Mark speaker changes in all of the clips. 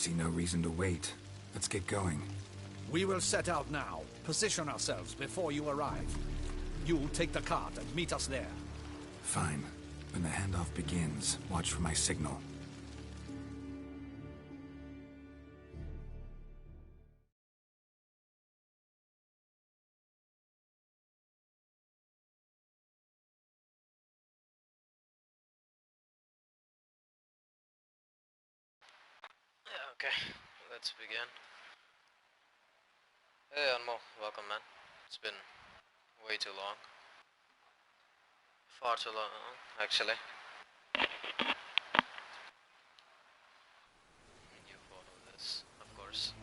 Speaker 1: See no reason to wait. Let's get going.
Speaker 2: We will set out now. Position ourselves before you arrive. You take the cart and meet us there.
Speaker 1: Fine. When the handoff begins, watch for my signal.
Speaker 3: Okay, let's begin. Hey Anmo, welcome man. It's been way too long. Far too long, actually. You follow this, of course.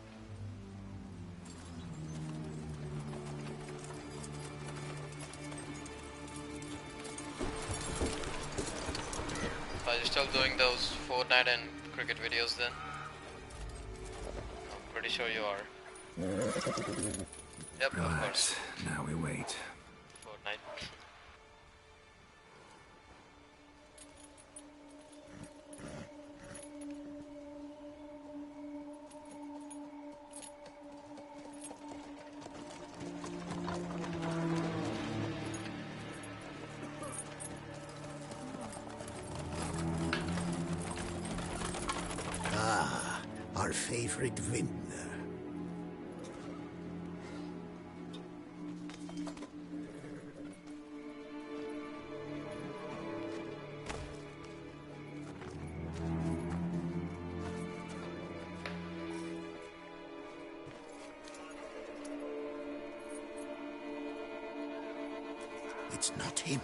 Speaker 3: Are you still doing those Fortnite and cricket videos then? I'm pretty sure you are. Yep,
Speaker 1: Relax.
Speaker 3: of course.
Speaker 1: Now we wait.
Speaker 3: Fortnite.
Speaker 4: Ah, our favorite vintner. It's not him.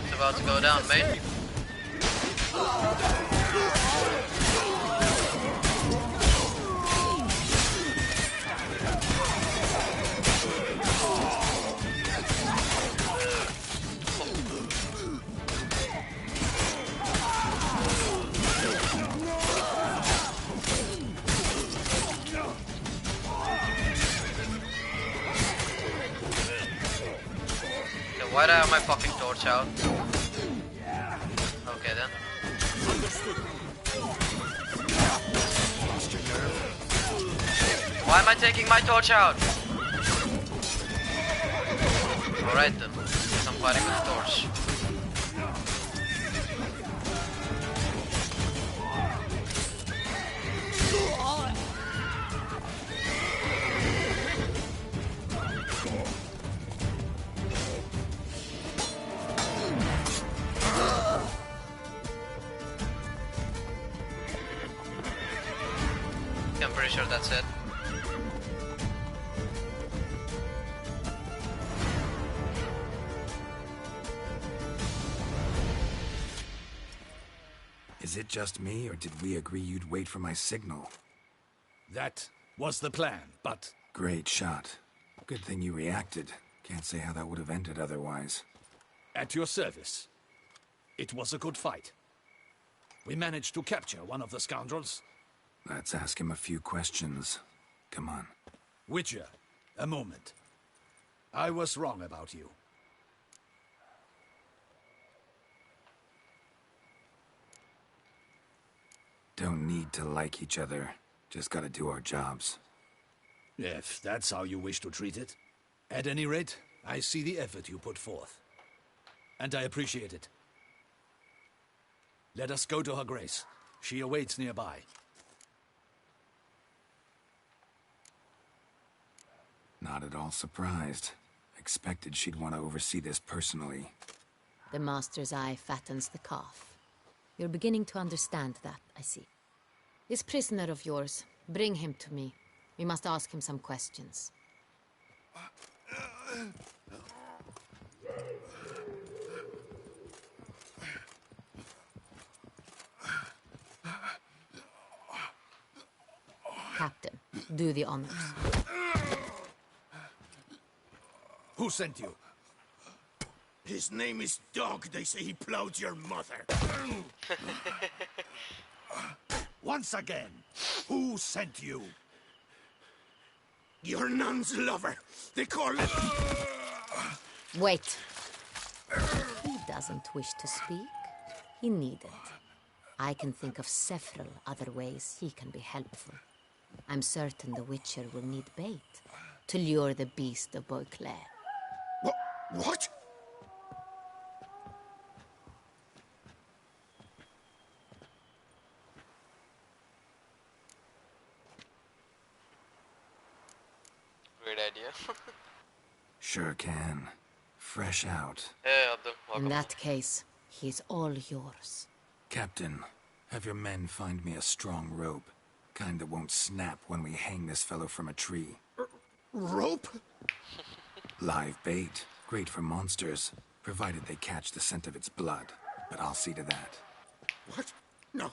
Speaker 3: It's about to go down, mate. Why do I have my fucking torch out? Okay then. Why am I taking my torch out? Alright then. Guess I'm fighting with the torch. I'm pretty sure that's it.
Speaker 1: Is it just me, or did we agree you'd wait for my signal?
Speaker 2: That was the plan, but...
Speaker 1: Great shot. Good thing you reacted. Can't say how that would have ended otherwise.
Speaker 2: At your service. It was a good fight. We managed to capture one of the scoundrels.
Speaker 1: Let's ask him a few questions. Come on.
Speaker 2: Witcher, a moment. I was wrong about you.
Speaker 1: Don't need to like each other. Just gotta do our jobs.
Speaker 2: If that's how you wish to treat it. At any rate, I see the effort you put forth. And I appreciate it. Let us go to her grace. She awaits nearby.
Speaker 1: Not at all surprised. Expected she'd want to oversee this personally.
Speaker 5: The master's eye fattens the calf. You're beginning to understand that, I see. This prisoner of yours, bring him to me. We must ask him some questions. Captain, do the honors.
Speaker 2: Who sent you?
Speaker 4: His name is Dog. They say he plowed your mother.
Speaker 2: Once again, who sent you?
Speaker 4: Your nun's lover. They call it...
Speaker 5: Wait. He doesn't wish to speak. He needn't. I can think of several other ways he can be helpful. I'm certain the Witcher will need bait to lure the beast of Beauclair.
Speaker 4: What?
Speaker 3: Great idea.
Speaker 1: Sure can. Fresh out.
Speaker 3: Hey, Abdul.
Speaker 5: In
Speaker 3: Welcome.
Speaker 5: that case, he's all yours.
Speaker 1: Captain, have your men find me a strong rope. Kind that won't snap when we hang this fellow from a tree.
Speaker 4: Rope?
Speaker 1: Live bait. Great for monsters, provided they catch the scent of its blood. But I'll see to that.
Speaker 4: What? No.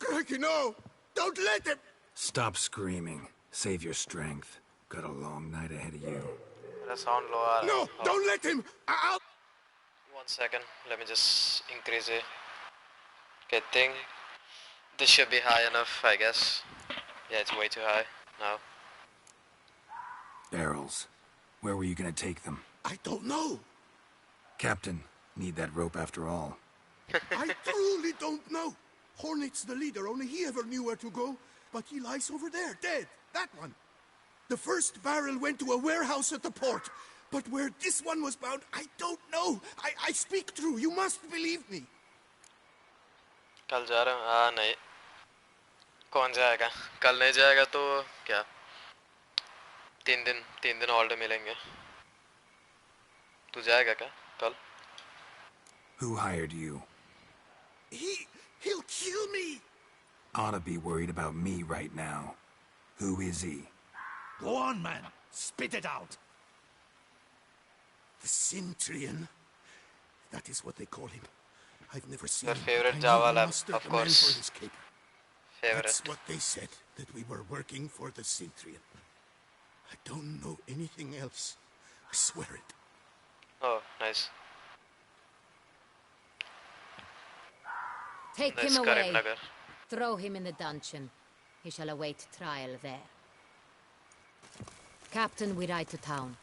Speaker 4: Crikey, no! Don't let him!
Speaker 1: Stop screaming. Save your strength. Got a long night ahead of you.
Speaker 3: मेरा sound low आ रहा है.
Speaker 4: No!
Speaker 3: Oh,
Speaker 4: Don't let him! I'll...
Speaker 3: 1 second. Let me just increase it. Okay, think this should be high enough, I guess. Yeah, it's way too high now.
Speaker 1: Barrels. Where were you gonna take them?
Speaker 4: I don't know.
Speaker 1: Captain, need that rope after all.
Speaker 4: I truly don't know. Hornet's the leader, only he ever knew where to go. But he lies over there, dead. That one. The first barrel went to a warehouse at the port. But where this one was bound, I don't know. I speak true. You must believe me.
Speaker 3: कल जा रहा हूँ. हाँ नहीं. कौन जाएगा? कल नहीं जाएगा तो क्या? 3 दिन हॉलिडे मिलेंगे. तू जाएगा क्या? कल?
Speaker 1: Who hired you?
Speaker 4: He'll kill me.
Speaker 1: Ought to be worried about me right now. Who is he?
Speaker 2: Go on, man. Spit it out.
Speaker 4: The Cintrian. That is what they call him. I've never seen
Speaker 3: Your
Speaker 4: him.
Speaker 3: favorite
Speaker 4: I know
Speaker 3: Java
Speaker 4: the
Speaker 3: lab,
Speaker 4: master,
Speaker 3: of
Speaker 4: the man
Speaker 3: course.
Speaker 4: for his caper.
Speaker 3: Favorite.
Speaker 4: That's what they said, that we were working for the Cintrian. I don't know anything else. I swear it.
Speaker 3: Oh, nice.
Speaker 5: Take
Speaker 3: Nice,
Speaker 5: him away.
Speaker 3: Karimnagar.
Speaker 5: Throw him in the dungeon. He shall await trial there. Captain, we ride to town.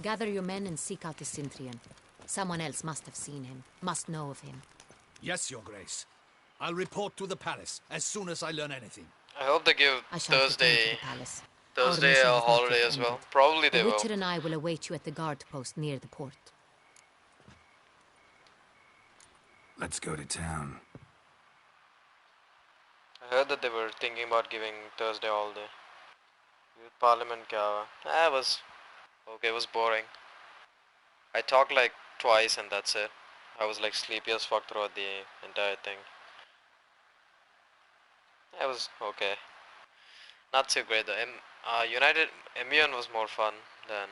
Speaker 5: Gather your men and seek out the Cintrian. Someone else must have seen him, must know of him.
Speaker 2: Yes, Your Grace. I'll report to the palace as soon as I learn anything.
Speaker 3: I hope they give
Speaker 5: I shall return to
Speaker 3: Thursday
Speaker 5: the palace. Our
Speaker 3: Thursday
Speaker 5: mission
Speaker 3: a
Speaker 5: has not
Speaker 3: holiday
Speaker 5: yet
Speaker 3: as well.
Speaker 5: ended.
Speaker 3: Probably they
Speaker 5: The
Speaker 3: will.
Speaker 5: Witcher and I will await you at the guard post near the port.
Speaker 1: Let's go to town.
Speaker 3: I heard that they were thinking about giving Thursday holiday. Youth Parliament kya hua? It was okay. It was boring. I talked like twice and that's it. I was like sleepy as fuck throughout the entire thing. It was okay. Not so great though. United MUN was more fun than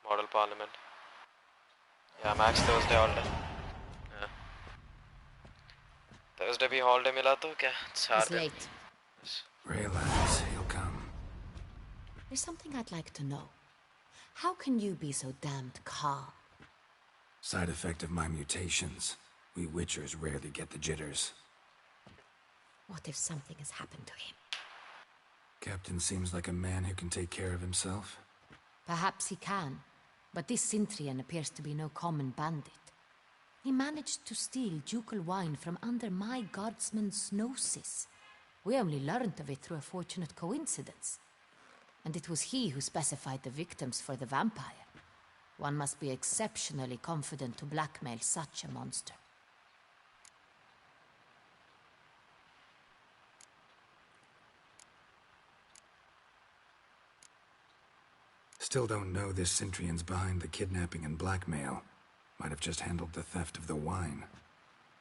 Speaker 3: Model Parliament. Yeah, Max Thursday holiday. Yeah. Thursday bhi holiday mila to kya?
Speaker 5: It's late.
Speaker 1: Relax, he'll come.
Speaker 5: There's something I'd like to know. How can you be so damned calm?
Speaker 1: Side effect of my mutations. We Witchers rarely get the jitters.
Speaker 5: What if something has happened to him?
Speaker 1: Captain seems like a man who can take care of himself.
Speaker 5: Perhaps he can, but this Cintrian appears to be no common bandit. He managed to steal ducal wine from under my guardsman's noses. We only learned of it through a fortunate coincidence. And it was he who specified the victims for the vampire. One must be exceptionally confident to blackmail such a monster.
Speaker 1: Still don't know this Cintrian's behind the kidnapping and blackmail. Might have just handled the theft of the wine.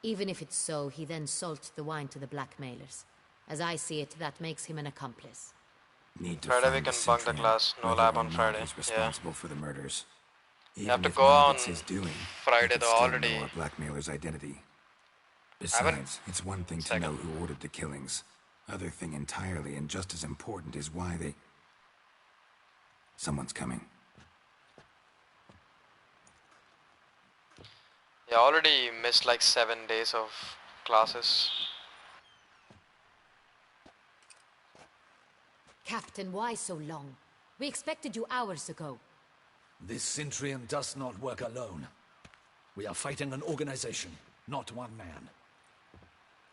Speaker 5: Even if it's so, he then sold the wine to the blackmailers. As I see it, that makes him an accomplice.
Speaker 1: Need to
Speaker 3: Friday we
Speaker 1: find
Speaker 3: can
Speaker 1: the
Speaker 3: bunk the
Speaker 1: Cintrian,
Speaker 3: class. No
Speaker 1: whether
Speaker 3: lab
Speaker 1: or
Speaker 3: on
Speaker 1: not
Speaker 3: Friday.
Speaker 1: he's responsible for the murders.
Speaker 3: You have
Speaker 1: Even
Speaker 3: to
Speaker 1: if
Speaker 3: go
Speaker 1: none of
Speaker 3: on
Speaker 1: it's his doing,
Speaker 3: Friday
Speaker 1: we could
Speaker 3: though
Speaker 1: still
Speaker 3: already.
Speaker 1: know our blackmailer's identity.
Speaker 3: haven't-
Speaker 1: Besides, it's one thing to
Speaker 3: Second.
Speaker 1: know who ordered the killings. Other thing entirely, and just as important, is why they... Someone's coming.
Speaker 3: Yeah, already missed like 7 days of classes.
Speaker 5: Captain, why so long? We expected you hours ago.
Speaker 2: This Centurion does not work alone. We are fighting an organization, not one man.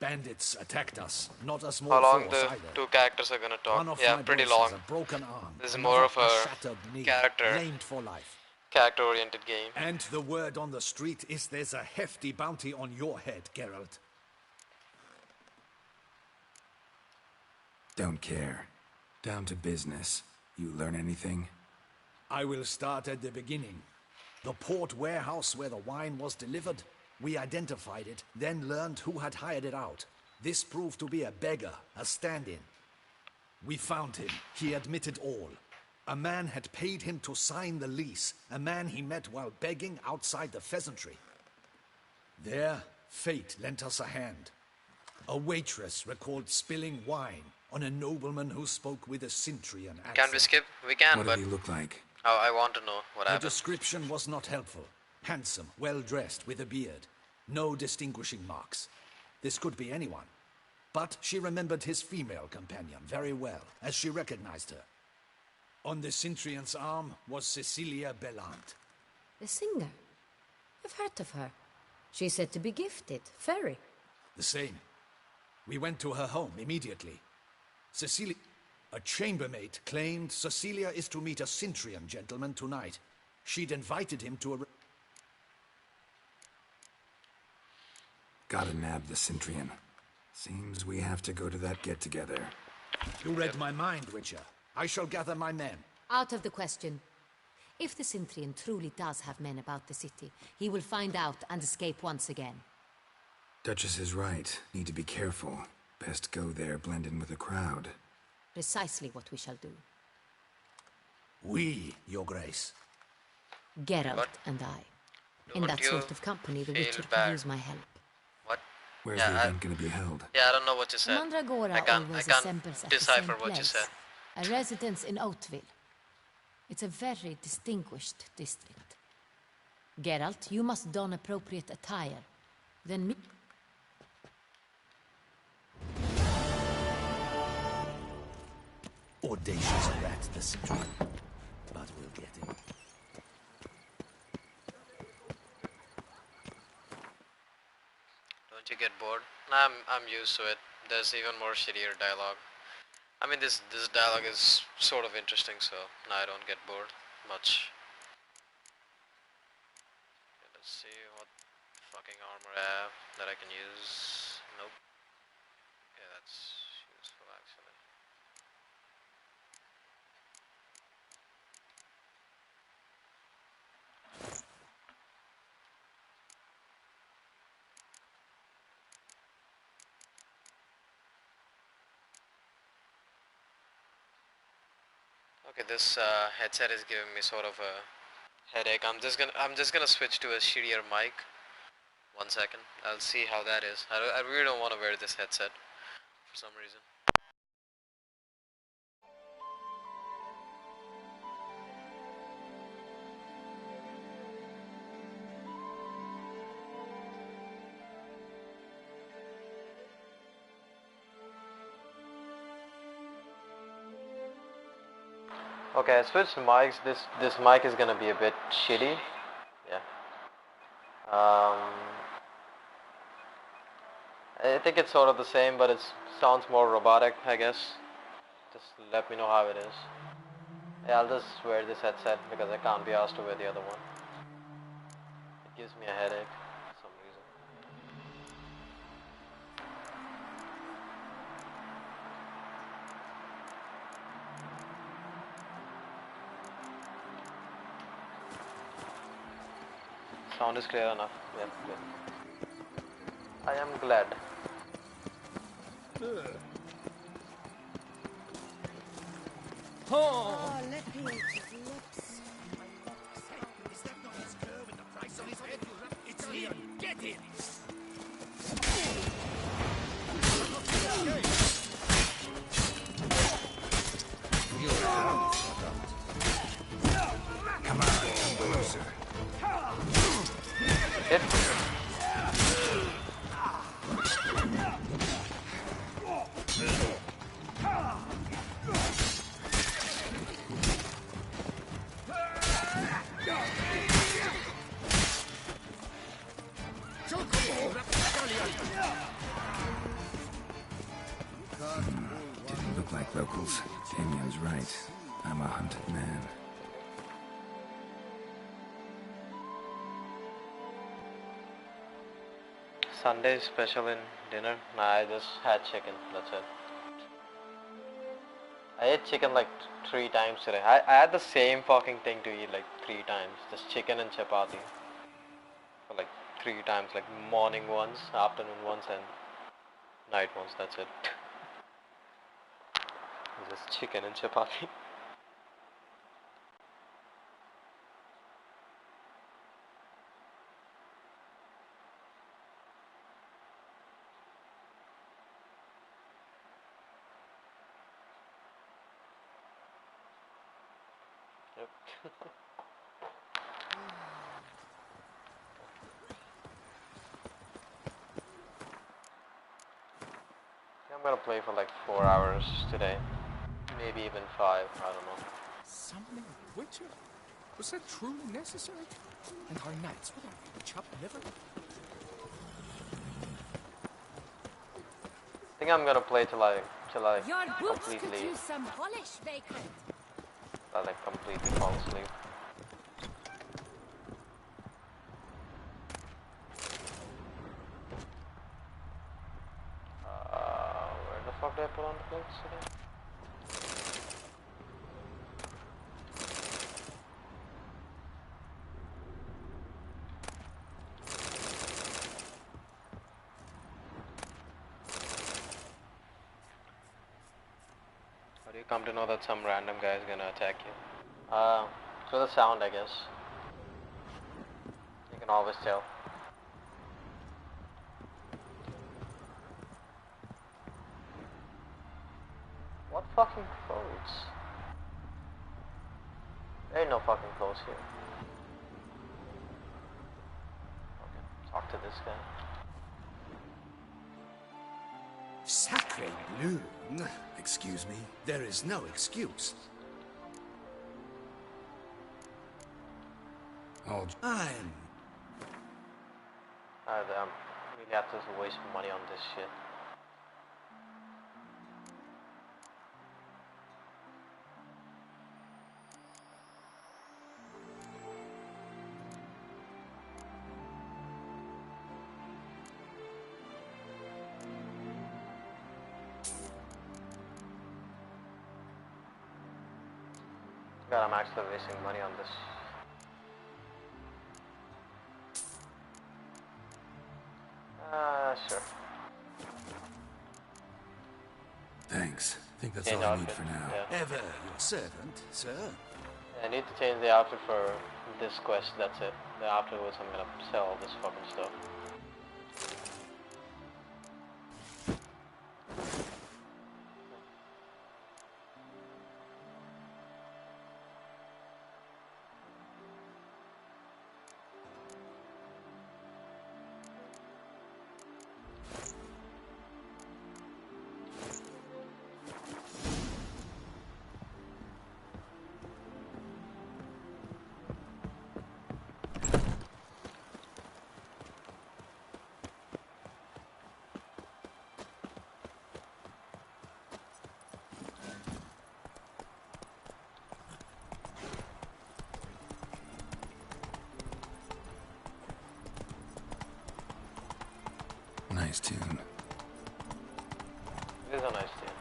Speaker 2: Bandits attacked us, not a small
Speaker 3: How long
Speaker 2: force
Speaker 3: the
Speaker 2: either.
Speaker 3: two characters are gonna talk?
Speaker 2: One of
Speaker 3: Yeah,
Speaker 2: my
Speaker 3: pretty
Speaker 2: boys
Speaker 3: long.
Speaker 2: has a broken arm.
Speaker 3: This is
Speaker 2: another
Speaker 3: more of
Speaker 2: a
Speaker 3: a
Speaker 2: shattered knee,
Speaker 3: character.
Speaker 2: lamed for life.
Speaker 3: Character-oriented game.
Speaker 2: And the word on the street is there's a hefty bounty on your head, Geralt.
Speaker 1: Don't care. Down to business. You learn anything?
Speaker 2: I will start at the beginning. The port warehouse where the wine was delivered, we identified it, then learned who had hired it out. This proved to be a beggar, a stand-in. We found him. He admitted all. A man had paid him to sign the lease, a man he met while begging outside the pheasantry. There, fate lent us a hand. A waitress recalled spilling wine on a nobleman who spoke with a Cintrian accent.
Speaker 3: Can we skip? We can,
Speaker 1: What
Speaker 3: but
Speaker 1: did he look like?
Speaker 3: I want to know what
Speaker 2: The
Speaker 3: happened.
Speaker 2: description was not helpful. Handsome, well-dressed, with a beard. No distinguishing marks. This could be anyone. But she remembered his female companion very well, as she recognized her. On the Cintrian's arm was Cecilia Bellant.
Speaker 5: The singer. I've heard of her. She's said to be gifted. Fairy.
Speaker 2: The same. We went to her home immediately. Cecilia... A chambermaid claimed Cecilia is to meet a Cintrian gentleman tonight. She'd invited him to a...
Speaker 1: Gotta nab the Cintrian. Seems we have to go to that get-together.
Speaker 2: You read my mind, Witcher. I shall gather my men.
Speaker 5: Out of the question. If the Cintrian truly does have men about the city, he will find out and escape once again.
Speaker 1: Duchess is right. Need to be careful. Best go there, blend in with the crowd.
Speaker 5: Precisely what we shall do.
Speaker 2: We, Your Grace.
Speaker 5: Geralt
Speaker 3: What?
Speaker 5: and I. In
Speaker 3: Don't
Speaker 5: that
Speaker 3: you
Speaker 5: sort of company, the
Speaker 3: feel
Speaker 5: Witcher
Speaker 3: bad?
Speaker 5: could use my help.
Speaker 3: What?
Speaker 1: Where's
Speaker 3: Yeah,
Speaker 1: the
Speaker 3: I-
Speaker 1: event gonna be held?
Speaker 3: Yeah, I don't know what you said.
Speaker 5: Mandragora
Speaker 3: I can't
Speaker 5: always assembles at the
Speaker 3: decipher
Speaker 5: same
Speaker 3: what you
Speaker 5: place.
Speaker 3: said.
Speaker 5: A residence in Oatville. It's a very distinguished district. Geralt, you must don appropriate attire. Then me...
Speaker 2: Audacious rat, the Cintrian. But we'll get him.
Speaker 3: Don't you get bored? Nah, I'm used to it. There's even more shittier dialogue. I mean, this dialogue is sort of interesting, so now I don't get bored much. Okay, let's see what fucking armor I have that I can use. Nope. Okay, that's useful actually. Okay, this headset is giving me sort of a headache. I'm just gonna switch to a shittier mic. 1 second. I'll see how that is. I really don't want to wear this headset for some reason. Okay, I switched mics. This mic is gonna be a bit shitty. Yeah. I think it's sort of the same, but it sounds more robotic, I guess. Just let me know how it is. Yeah, I'll just wear this headset because I can't be asked to wear the other one. It gives me a headache for some reason. Sound is clear enough. Yeah, good. I am glad.
Speaker 6: Oh, let me eat his lips.
Speaker 4: Is that not his curve and the price on his head? It's him! Get him!
Speaker 1: Come on, come closer.
Speaker 3: Hit.
Speaker 1: look like locals. Damien's right. I'm a hunted man.
Speaker 3: Sunday special in dinner? Nah, I just had chicken, that's it. I ate chicken like 3 times today. I had the same fucking thing to eat like 3 times. Just chicken and chapati. For like 3 times, like morning once, afternoon once and night once, that's it. Just chicken and chapati. Yep. I'm gonna play for like 4 hours today. Maybe even 5, I don't know.
Speaker 7: Summoning a witcher? Was that truly necessary? And our knights with our chopped liver?
Speaker 3: I think I'm gonna play till I
Speaker 6: Your boots could
Speaker 3: completely
Speaker 6: use some polish, vagrant.
Speaker 3: completely fall asleep. Where the fuck did I put on the plates today? How do you come to know that some random guy is gonna attack you? Through the sound, I guess. You can always tell. What fucking clothes? There ain't no fucking clothes here. Okay, talk to this guy.
Speaker 2: Sacre bleu!
Speaker 1: Excuse me?
Speaker 2: There is no excuse.
Speaker 1: I'll...
Speaker 2: I'm...
Speaker 3: I really have to waste money on this shit. God, I'm actually wasting money on this. Sure.
Speaker 1: Thanks. I think that's
Speaker 3: Change
Speaker 1: all I need
Speaker 3: outfit.
Speaker 1: for now.
Speaker 3: Yeah.
Speaker 2: Ever your servant, sir.
Speaker 3: I need to change the outfit for this quest, that's it. Then afterwards I'm gonna sell all this fucking stuff.
Speaker 1: Nice tune.
Speaker 3: It is a nice thing.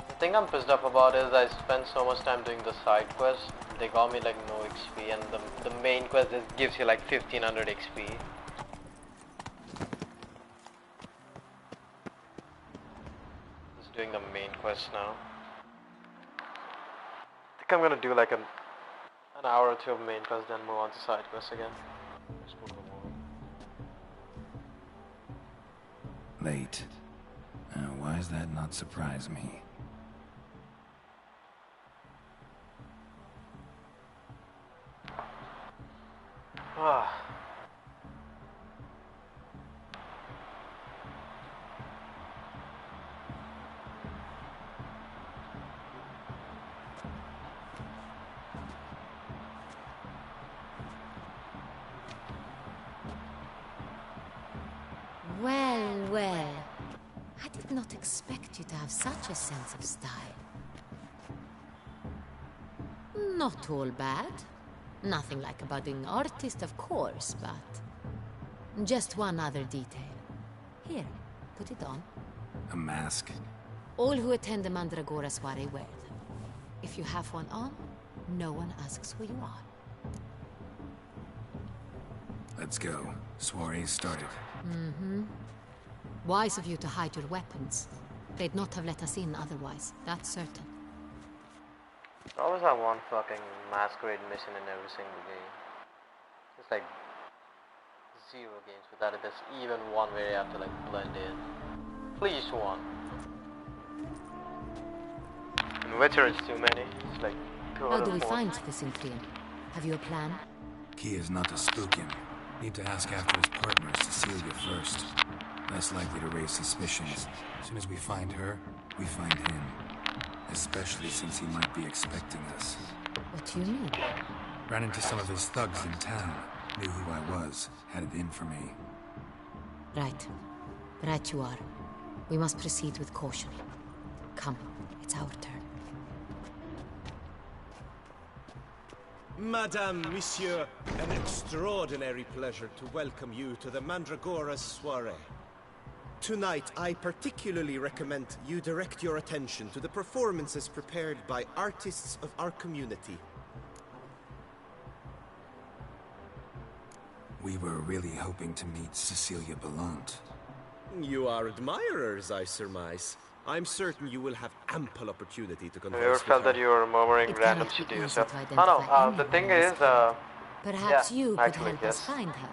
Speaker 3: The thing I'm pissed off about is I spent so much time doing the side quests. They got me like no XP, and the main quest just gives you like 1500 XP. Just doing the main quest now. I think I'm gonna do like an hour or two of main quest, then move on to side quests again. Just move along.
Speaker 1: Late. Why does that not surprise me?
Speaker 3: Ah.
Speaker 5: Well, well. I did not expect you to have such a sense of style. Not all bad. Nothing like a budding artist, of course, but... just one other detail. Here, put it on.
Speaker 1: A mask?
Speaker 5: All who attend the Mandragora soiree wear them. If you have one on, no one asks who you are.
Speaker 1: Let's go. Soiree's started.
Speaker 5: Mm-hmm. Wise of you to hide your weapons. They'd not have let us in otherwise, that's certain.
Speaker 3: I always have one fucking masquerade mission in every single game. It's like 0 games without it. There's even one where you have to like blend in. Please one. In Witcher it's too many. It's like 2
Speaker 5: How
Speaker 3: out
Speaker 5: do
Speaker 3: of
Speaker 5: we
Speaker 3: 4.
Speaker 5: find the Synthrian? Have you a plan?
Speaker 1: Key is not to spook him. Need to ask after his partner, Cecilia, first. Less likely to raise suspicions. As soon as we find her, we find him. Especially since he might be expecting us.
Speaker 5: What do you mean?
Speaker 1: Ran into some of his thugs in town. Knew who I was. Had it in for me.
Speaker 5: Right. Right you are. We must proceed with caution. Come, it's our turn.
Speaker 8: Madame, Monsieur, an extraordinary pleasure to welcome you to the Mandragora soiree. Tonight, I particularly recommend you direct your attention to the performances prepared by artists of our community.
Speaker 1: We were really hoping to meet Cecilia Belant.
Speaker 8: You are admirers, I surmise. I'm certain you will have ample opportunity to converse
Speaker 3: Have you ever
Speaker 8: with
Speaker 3: felt
Speaker 8: her.
Speaker 3: that you were murmuring
Speaker 5: It
Speaker 3: random
Speaker 5: cannot
Speaker 3: shit
Speaker 5: be
Speaker 3: to
Speaker 5: easy
Speaker 3: yourself?
Speaker 5: to
Speaker 3: Oh no,
Speaker 5: identify
Speaker 3: the thing
Speaker 5: anyone in
Speaker 3: is,
Speaker 5: this Perhaps
Speaker 3: yeah,
Speaker 5: you could
Speaker 3: actually,
Speaker 5: help us
Speaker 3: yes.
Speaker 5: find her.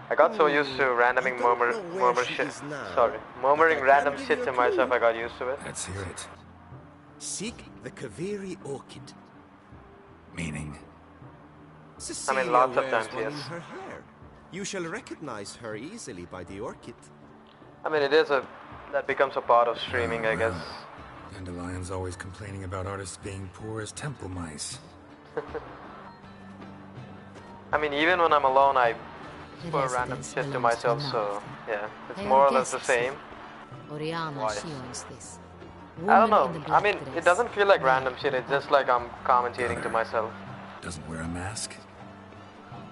Speaker 3: I got so used to
Speaker 8: I
Speaker 3: randoming
Speaker 8: don't know where she
Speaker 3: shit.
Speaker 8: is now,
Speaker 3: Murmuring
Speaker 8: but I
Speaker 3: random
Speaker 8: can give
Speaker 3: shit
Speaker 8: you
Speaker 3: to
Speaker 8: a clue.
Speaker 3: myself. I got used to it.
Speaker 1: Let's hear it.
Speaker 8: Seek the Kaveri orchid.
Speaker 1: Meaning?
Speaker 8: Cecilia
Speaker 3: lots of
Speaker 8: wears
Speaker 3: times,
Speaker 8: one
Speaker 3: yes.
Speaker 8: in her hair. You shall recognize her easily by the orchid.
Speaker 3: I mean, that becomes a part of streaming, I guess.
Speaker 1: Dandelion's always complaining about artists being poor as temple mice.
Speaker 3: I mean, even when I'm alone, I
Speaker 5: The
Speaker 3: put random
Speaker 5: residence
Speaker 3: shit to
Speaker 5: belongs
Speaker 3: myself,
Speaker 5: to
Speaker 3: so
Speaker 5: Nalth.
Speaker 3: yeah, it's
Speaker 5: They
Speaker 3: more
Speaker 5: are
Speaker 3: or less the
Speaker 5: guests
Speaker 3: same.
Speaker 5: Oriana,
Speaker 3: Why?
Speaker 5: she owns this.
Speaker 3: I don't
Speaker 5: Woman in
Speaker 3: know.
Speaker 5: the
Speaker 3: I
Speaker 5: black
Speaker 3: mean,
Speaker 5: dress.
Speaker 3: it doesn't feel like
Speaker 5: Man
Speaker 3: random shit. It's just like I'm commentating to myself.
Speaker 1: Doesn't wear a mask?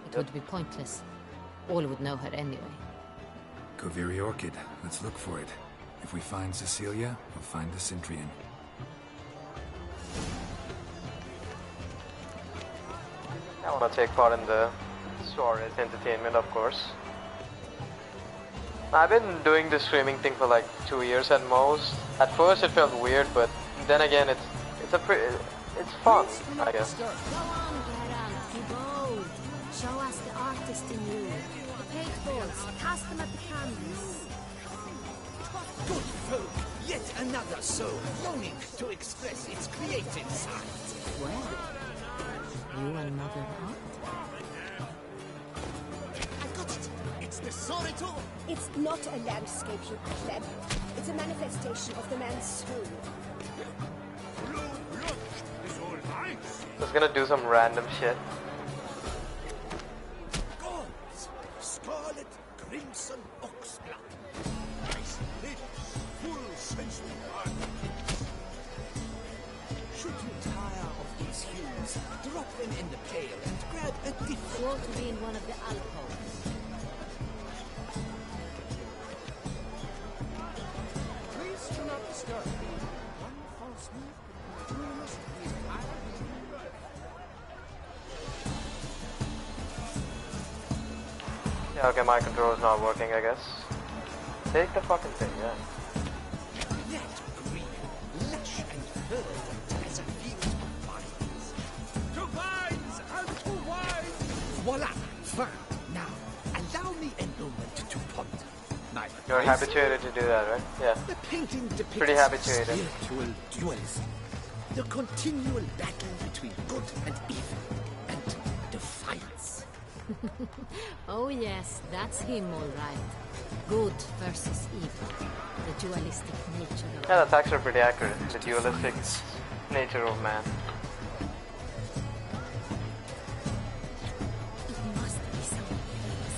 Speaker 5: It would be pointless. All would know her anyway.
Speaker 1: Kaveri Orchid. Let's look for it. If we find Cecilia, we'll find the Synthrian.
Speaker 3: I want to take part in the soiree's entertainment, of course. I've been doing this streaming thing for like 2 years at most. At first it felt weird, but then again it's fun, I guess.
Speaker 6: Go on, Geralt, be bold. Show us the artist in you. The paintballs, cast them at the canvas.
Speaker 2: Good folk, yet another soul longing to express its creative side.
Speaker 5: Well, you another art?
Speaker 2: I got it. It's the Sorito.
Speaker 9: It's not a landscape, you pleb. It's a manifestation of the man's soul.
Speaker 4: Blue blood is all ice.
Speaker 3: Just gonna do some random shit.
Speaker 2: Gods, scarlet, crimson, oxblood. Nice lips, full sensual art. Should you tire of these hues, drop them in the pail and grab a different.
Speaker 6: Sure to be in one of the alcoves.
Speaker 7: Please do not disturb me. One false move could ruin us the entire
Speaker 3: Yeah, okay, my controller's not working, I guess. Take the fucking thing, yeah.
Speaker 2: That green, lush and furred as a field of vines.
Speaker 7: To vines and to wine!
Speaker 2: Voila! Fine. Now, allow me a moment to ponder. My
Speaker 3: You're
Speaker 2: friends,
Speaker 3: habituated to do that, right? Yeah.
Speaker 2: the painting depicts
Speaker 3: Pretty habituated.
Speaker 2: spiritual dualism. The continual battle between good and evil, and defiance.
Speaker 5: Oh yes, that's him all right. Good versus evil. The dualistic nature of
Speaker 3: Yeah, that's actually pretty accurate. The dualistic nature of man.
Speaker 9: It must be someone famous.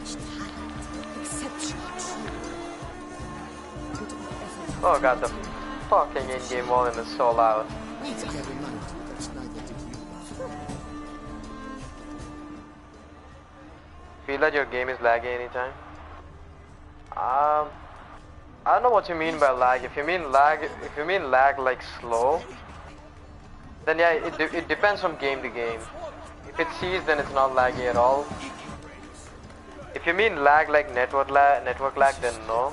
Speaker 9: Such talent.
Speaker 3: Oh god, the fucking in-game volume is so loud.
Speaker 4: Never mind, that's neither did you.
Speaker 3: Feel that your game is laggy anytime? I don't know what you mean by lag. If you mean lag like slow, then yeah, it depends from game to game. If it sees, then it's not laggy at all. If you mean lag like network lag, then no.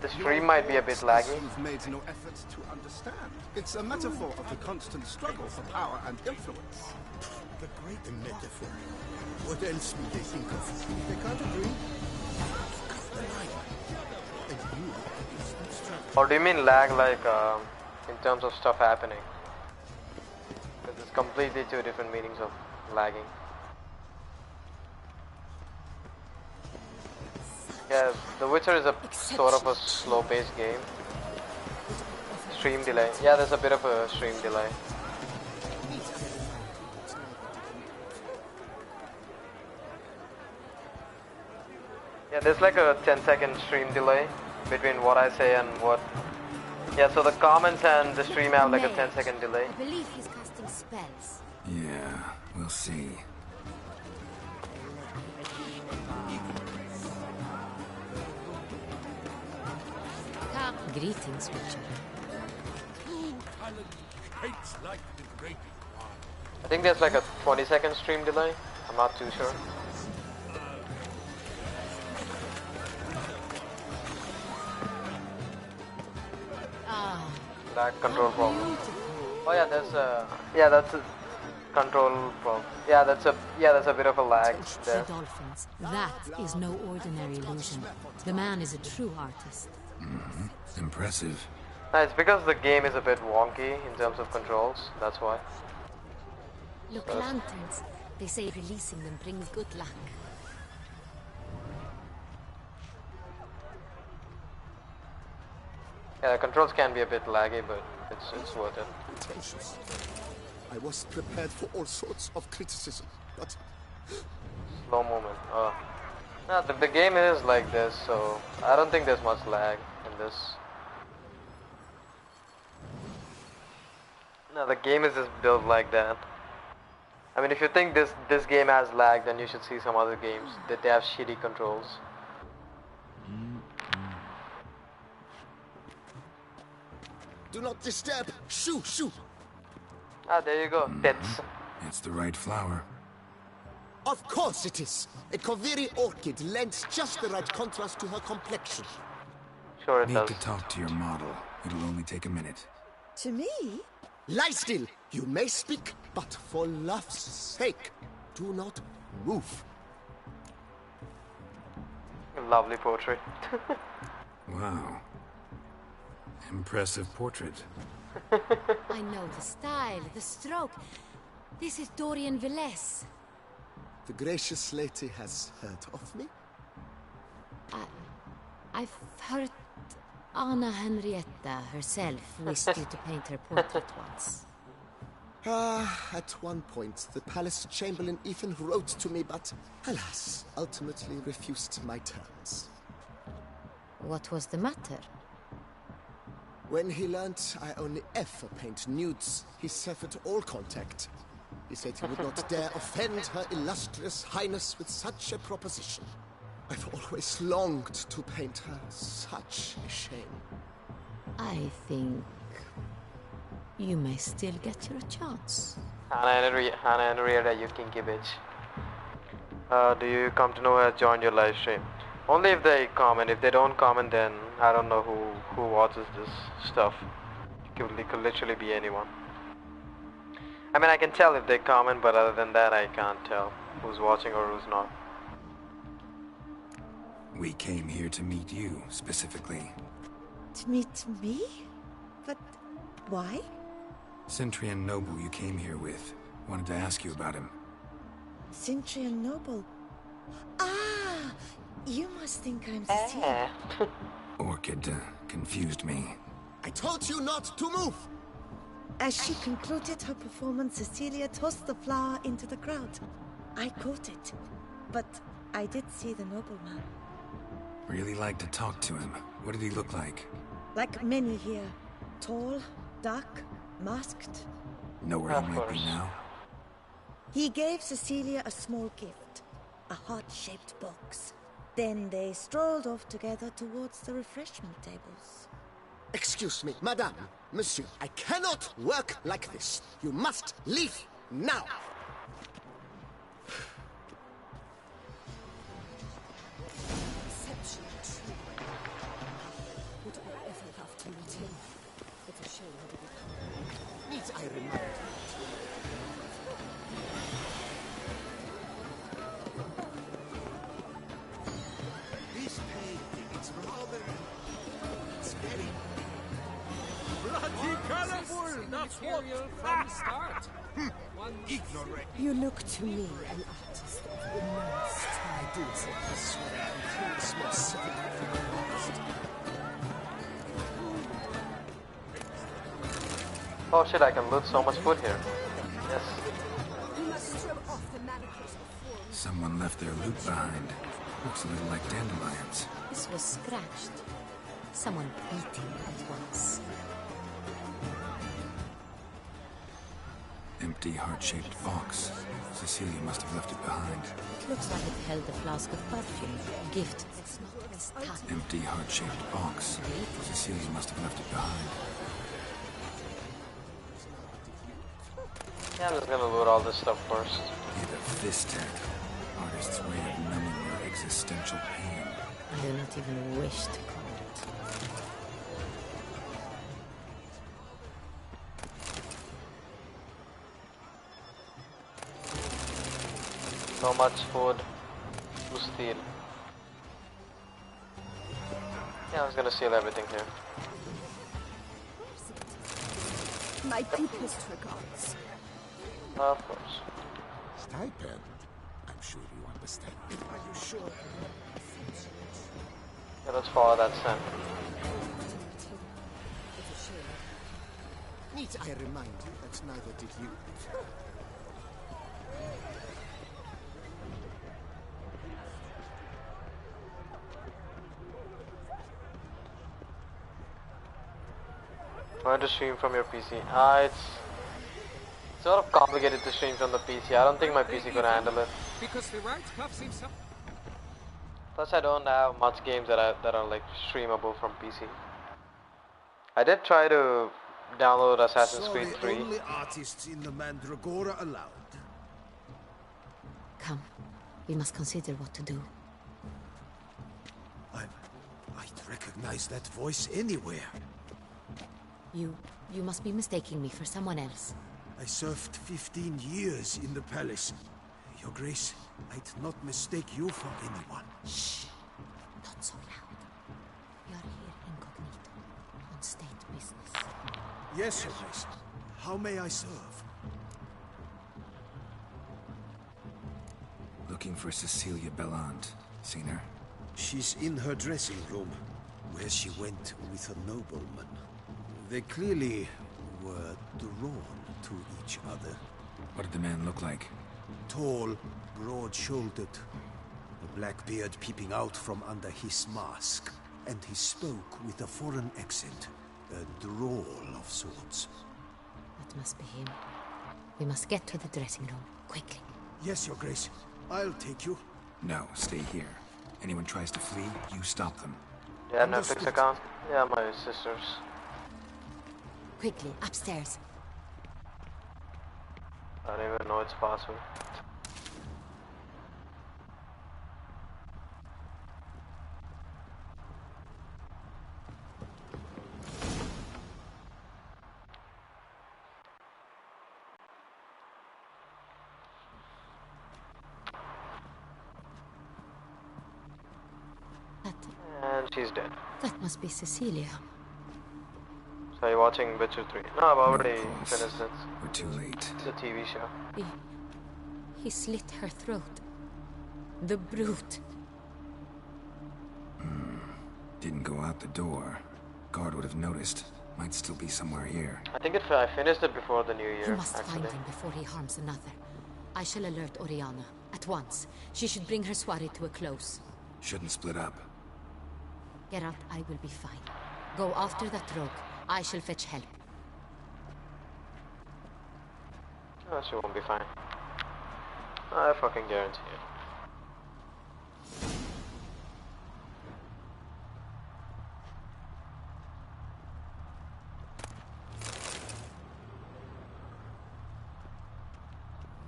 Speaker 3: The stream might be a bit laggy.
Speaker 4: You've made no effort to understand. It's a metaphor of the constant struggle for power and influence. The great metaphor. What else will they think of? If they can't agree, and you are the constant struggle.
Speaker 3: Or do you mean lag like in terms of stuff happening? Because it's completely two different meanings of lagging. Yeah, The Witcher is a sort of a slow-paced game. Stream delay. Yeah, there's a bit of a stream delay. Yeah, there's like a 10-second stream delay between what I say and what... Yeah, so the comments and the stream have like a 10-second delay.
Speaker 5: I believe he's casting spells.
Speaker 1: Yeah, we'll see.
Speaker 5: Greetings, Witcher.
Speaker 3: I think there's like a 20-second stream delay. I'm not too sure. Lag control problem. Oh yeah, that's a control problem. Yeah, that's a bit of a lag there.
Speaker 5: The dolphins. That is no ordinary illusion. The man is a true artist.
Speaker 1: Impressive.
Speaker 3: It's because the game is a bit wonky in terms of controls. That's why.
Speaker 5: Look, lanterns. They say releasing them brings good luck.
Speaker 3: Yeah, the controls can be a bit laggy, but it's worth it.
Speaker 4: Pretentious. I was prepared for all sorts of criticism, but
Speaker 3: Slow movement. No, the game is like this, so I don't think there's much lag in this. No, the game is just built like that. I mean, if you think this game has lag, then you should see some other games that they have shitty controls.
Speaker 4: do not disturb. Shoo, shoo.
Speaker 3: Ah, there you go. Tits.
Speaker 1: It's the right flower.
Speaker 4: Of course it is. A Koviri orchid lends just the right contrast to her complexion.
Speaker 3: Sure it
Speaker 1: Need
Speaker 3: does.
Speaker 1: to talk to your model. It'll only take a minute.
Speaker 9: To me?
Speaker 4: Lie still. You may speak, but for love's sake, do not move.
Speaker 3: Lovely portrait.
Speaker 1: Wow. Impressive portrait.
Speaker 5: I know the style, the stroke. This is Dorian Velez.
Speaker 4: The gracious lady has heard of me?
Speaker 5: I've heard Anna Henrietta herself wished you to paint her portrait once.
Speaker 4: At one point, the palace chamberlain even wrote to me, but alas, ultimately refused my terms.
Speaker 5: What was the matter?
Speaker 4: When he learnt I only ever paint nudes, he severed all contact. He said he would not dare offend her illustrious highness with such a proposition. I've always longed to paint her. Such a shame.
Speaker 5: I think you may still get your chance.
Speaker 3: Hannah Henrietta, you kinky bitch. Do you come to know who has joined your live stream? Only if they comment. If they don't comment, then I don't know who watches this stuff. It could literally be anyone. I mean, I can tell if they comment, but other than that, I can't tell who's watching or who's not.
Speaker 1: We came here to meet you, specifically.
Speaker 9: To meet me? But why?
Speaker 1: Centrian Noble you came here with. Wanted to ask you about him.
Speaker 9: Cintrian Noble. Ah! You must think I'm Cecilia.
Speaker 1: Orchid confused me.
Speaker 4: I told you not to move!
Speaker 9: As she concluded her performance, Cecilia tossed the flower into the crowd. I caught it, but I did see the nobleman.
Speaker 1: Really like to talk to him. What did he look like?
Speaker 9: Like many here. Tall, dark, masked.
Speaker 1: Know where
Speaker 3: Of
Speaker 1: he might be
Speaker 3: course.
Speaker 1: now?
Speaker 9: He gave Cecilia a small gift, a heart-shaped box. Then they strolled off together towards the refreshment tables.
Speaker 4: Excuse me, madame, monsieur. I cannot work like this. You must leave now.
Speaker 6: Would I ever have to meet him? It's a shame that it
Speaker 4: Need I remind you? This painting, it's rather... It's very...
Speaker 7: Bloody colorful! That's what from the start.
Speaker 4: ignorant.
Speaker 6: You look to me an artist of immense
Speaker 4: I do think I swear I'm Christmas.
Speaker 3: Oh shit, I can loot so much food here. Yes.
Speaker 6: You must strip off the manacles before we...
Speaker 1: Someone left their loot behind. Looks a little like dandelions.
Speaker 5: This was scratched. Someone eating it once.
Speaker 1: Empty heart-shaped box. Cecilia must have left it behind.
Speaker 5: It looks like it held a flask of perfume. A gift. It's not as tight.
Speaker 1: Empty heart-shaped box. Cecilia must have left it behind.
Speaker 3: Yeah, I'm just gonna loot all this stuff first.
Speaker 1: Either fist tech. Artist's way of numbing your existential pain.
Speaker 5: I do not even wish to call it.
Speaker 3: So much food to steal. Yeah, I was gonna steal everything here.
Speaker 6: My deepest regards.
Speaker 3: Of course.
Speaker 4: Stipend? I'm sure you understand. Are you sure?
Speaker 3: Yeah, let's follow that scent.
Speaker 6: It's a shame.
Speaker 4: Need I remind you that neither did you?
Speaker 3: Trying to stream from your PC. It's sort of complicated to stream from the PC. I don't think my PC could handle it.
Speaker 7: Because the right cuff seems so...
Speaker 3: Plus, I don't have much games that are like streamable from PC. I did try to download Assassin's Creed 3.
Speaker 2: Only artists in the Mandragora allowed.
Speaker 5: Come. We must consider what to do.
Speaker 2: I'd recognize that voice anywhere.
Speaker 5: You must be mistaking me for someone else.
Speaker 2: I served 15 years in the palace. Your Grace, I'd not mistake you for anyone.
Speaker 5: Shh. Not so loud. We are here incognito, on state business.
Speaker 2: Yes, Your Grace. How may I serve?
Speaker 1: Looking for Cecilia Bellant. Seen her?
Speaker 2: She's in her dressing room, where she went with a nobleman. They clearly were drawn to each other.
Speaker 1: What did the man look like?
Speaker 2: Tall, broad-shouldered, a black beard peeping out from under his mask. And he spoke with a foreign accent, a drawl of sorts.
Speaker 5: That must be him. We must get to the dressing room, quickly.
Speaker 2: Yes, Your Grace. I'll take you.
Speaker 1: No, stay here. Anyone tries to flee, you stop them.
Speaker 3: Yeah, Netflix account? Yeah, my sister's.
Speaker 5: Quickly, upstairs.
Speaker 3: I don't even know it's possible. And she's dead.
Speaker 5: That must be Cecilia.
Speaker 3: So you're watching Witcher 3? No, I've already
Speaker 1: No, of course.
Speaker 3: finished it.
Speaker 1: We're too late.
Speaker 3: The TV show.
Speaker 5: He slit her throat. The brute.
Speaker 1: Didn't go out the door. Guard would have noticed. Might still be somewhere here.
Speaker 3: I think I finished it before the new
Speaker 5: You
Speaker 3: year,
Speaker 5: must
Speaker 3: actually.
Speaker 5: find him before he harms another. I shall alert Oriana. At once. She should bring her soiree to a close.
Speaker 1: Shouldn't split up.
Speaker 5: Geralt, I will be fine. Go after that rogue. I shall fetch help.
Speaker 3: Oh, she won't be fine. I fucking guarantee it.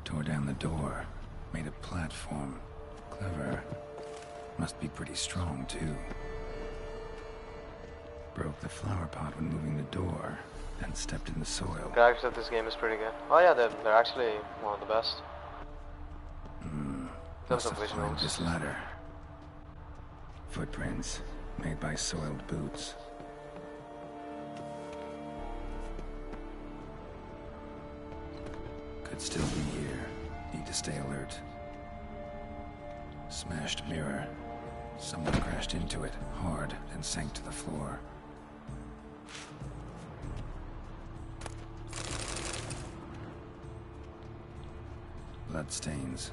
Speaker 1: Tore down the door. Made a platform. Clever. Must be pretty strong, too. Broke the flower pot when moving the door, then stepped in the soil.
Speaker 3: Graphics of this game is pretty good. Oh yeah, they're actually one of the best. In terms
Speaker 1: Must
Speaker 3: of
Speaker 1: have climbed
Speaker 3: visuals.
Speaker 1: this ladder. Footprints, made by soiled boots. Could still be here. Need to stay alert. Smashed mirror. Someone crashed into it, hard, and sank to the floor. Bloodstains.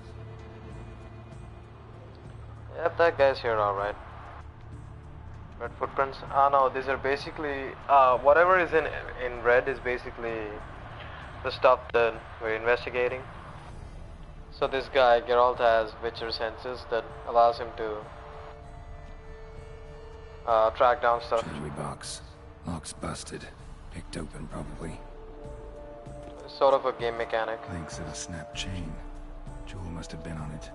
Speaker 3: Yep, that guy's here, alright. Red footprints. Ah no, these are basically whatever is in red is basically the stuff that we're investigating. So this guy Geralt has Witcher senses that allows him to track down stuff.
Speaker 1: Jewelry box. Lock's busted. Picked open, probably.
Speaker 3: Sort of a game mechanic.
Speaker 1: Links of a snapped chain. Jewel must have been on it.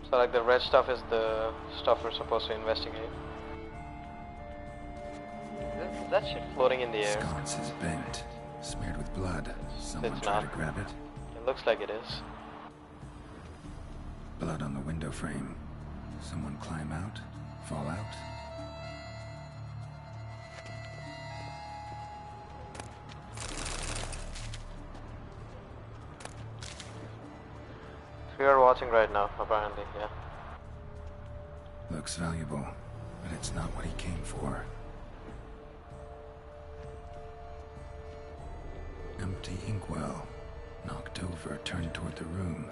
Speaker 3: So like the red stuff is the stuff we're supposed to investigate. Is that shit floating in the air?
Speaker 1: Sconce is bent. Smeared with blood. Someone
Speaker 3: It's
Speaker 1: tried to
Speaker 3: not.
Speaker 1: grab it.
Speaker 3: It looks like it is.
Speaker 1: Blood on the window frame. Someone climb out? Fall out?
Speaker 3: We are watching right now, apparently, yeah.
Speaker 1: Looks valuable, but it's not what he came for. Empty inkwell. Knocked over, turned toward the room.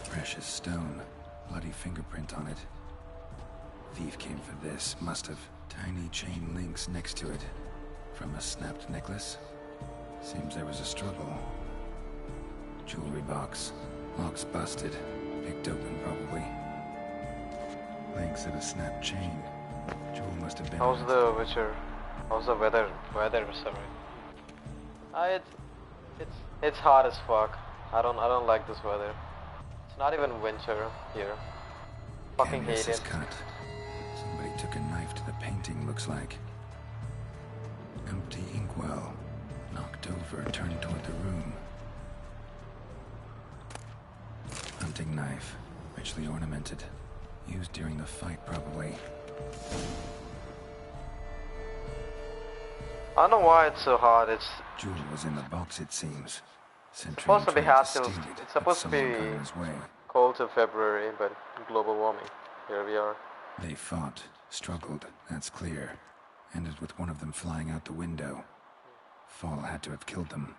Speaker 1: Precious stone. Bloody fingerprint on it. Thief came for this, must have. Tiny chain links next to it. From a snapped necklace? Seems there was a struggle. Jewelry box. Lock's busted. Picked open, probably. Links of a snapped chain. Jewel must have been
Speaker 3: How's
Speaker 1: on it.
Speaker 3: the Witcher? How's the weather? Sorry. It's hot as fuck. I don't like this weather. It's not even winter here. Fucking
Speaker 1: Canvas
Speaker 3: hate
Speaker 1: is
Speaker 3: it.
Speaker 1: cut. Somebody took a knife to the painting, looks like. Empty inkwell. Knocked over, turned toward the room. Hunting knife. Richly ornamented. Used during the fight, probably.
Speaker 3: I don't know why it's so hot. It's
Speaker 1: Jewel was in the box, it seems. Sentry
Speaker 3: supposed to be
Speaker 1: tried
Speaker 3: hot
Speaker 1: steal
Speaker 3: till
Speaker 1: it,
Speaker 3: it's
Speaker 1: but
Speaker 3: supposed to be
Speaker 1: someone got in his way.
Speaker 3: cold till February, but global warming. Here we are.
Speaker 1: They fought, struggled, that's clear. Ended with one of them flying out the window. Fall had to have killed them.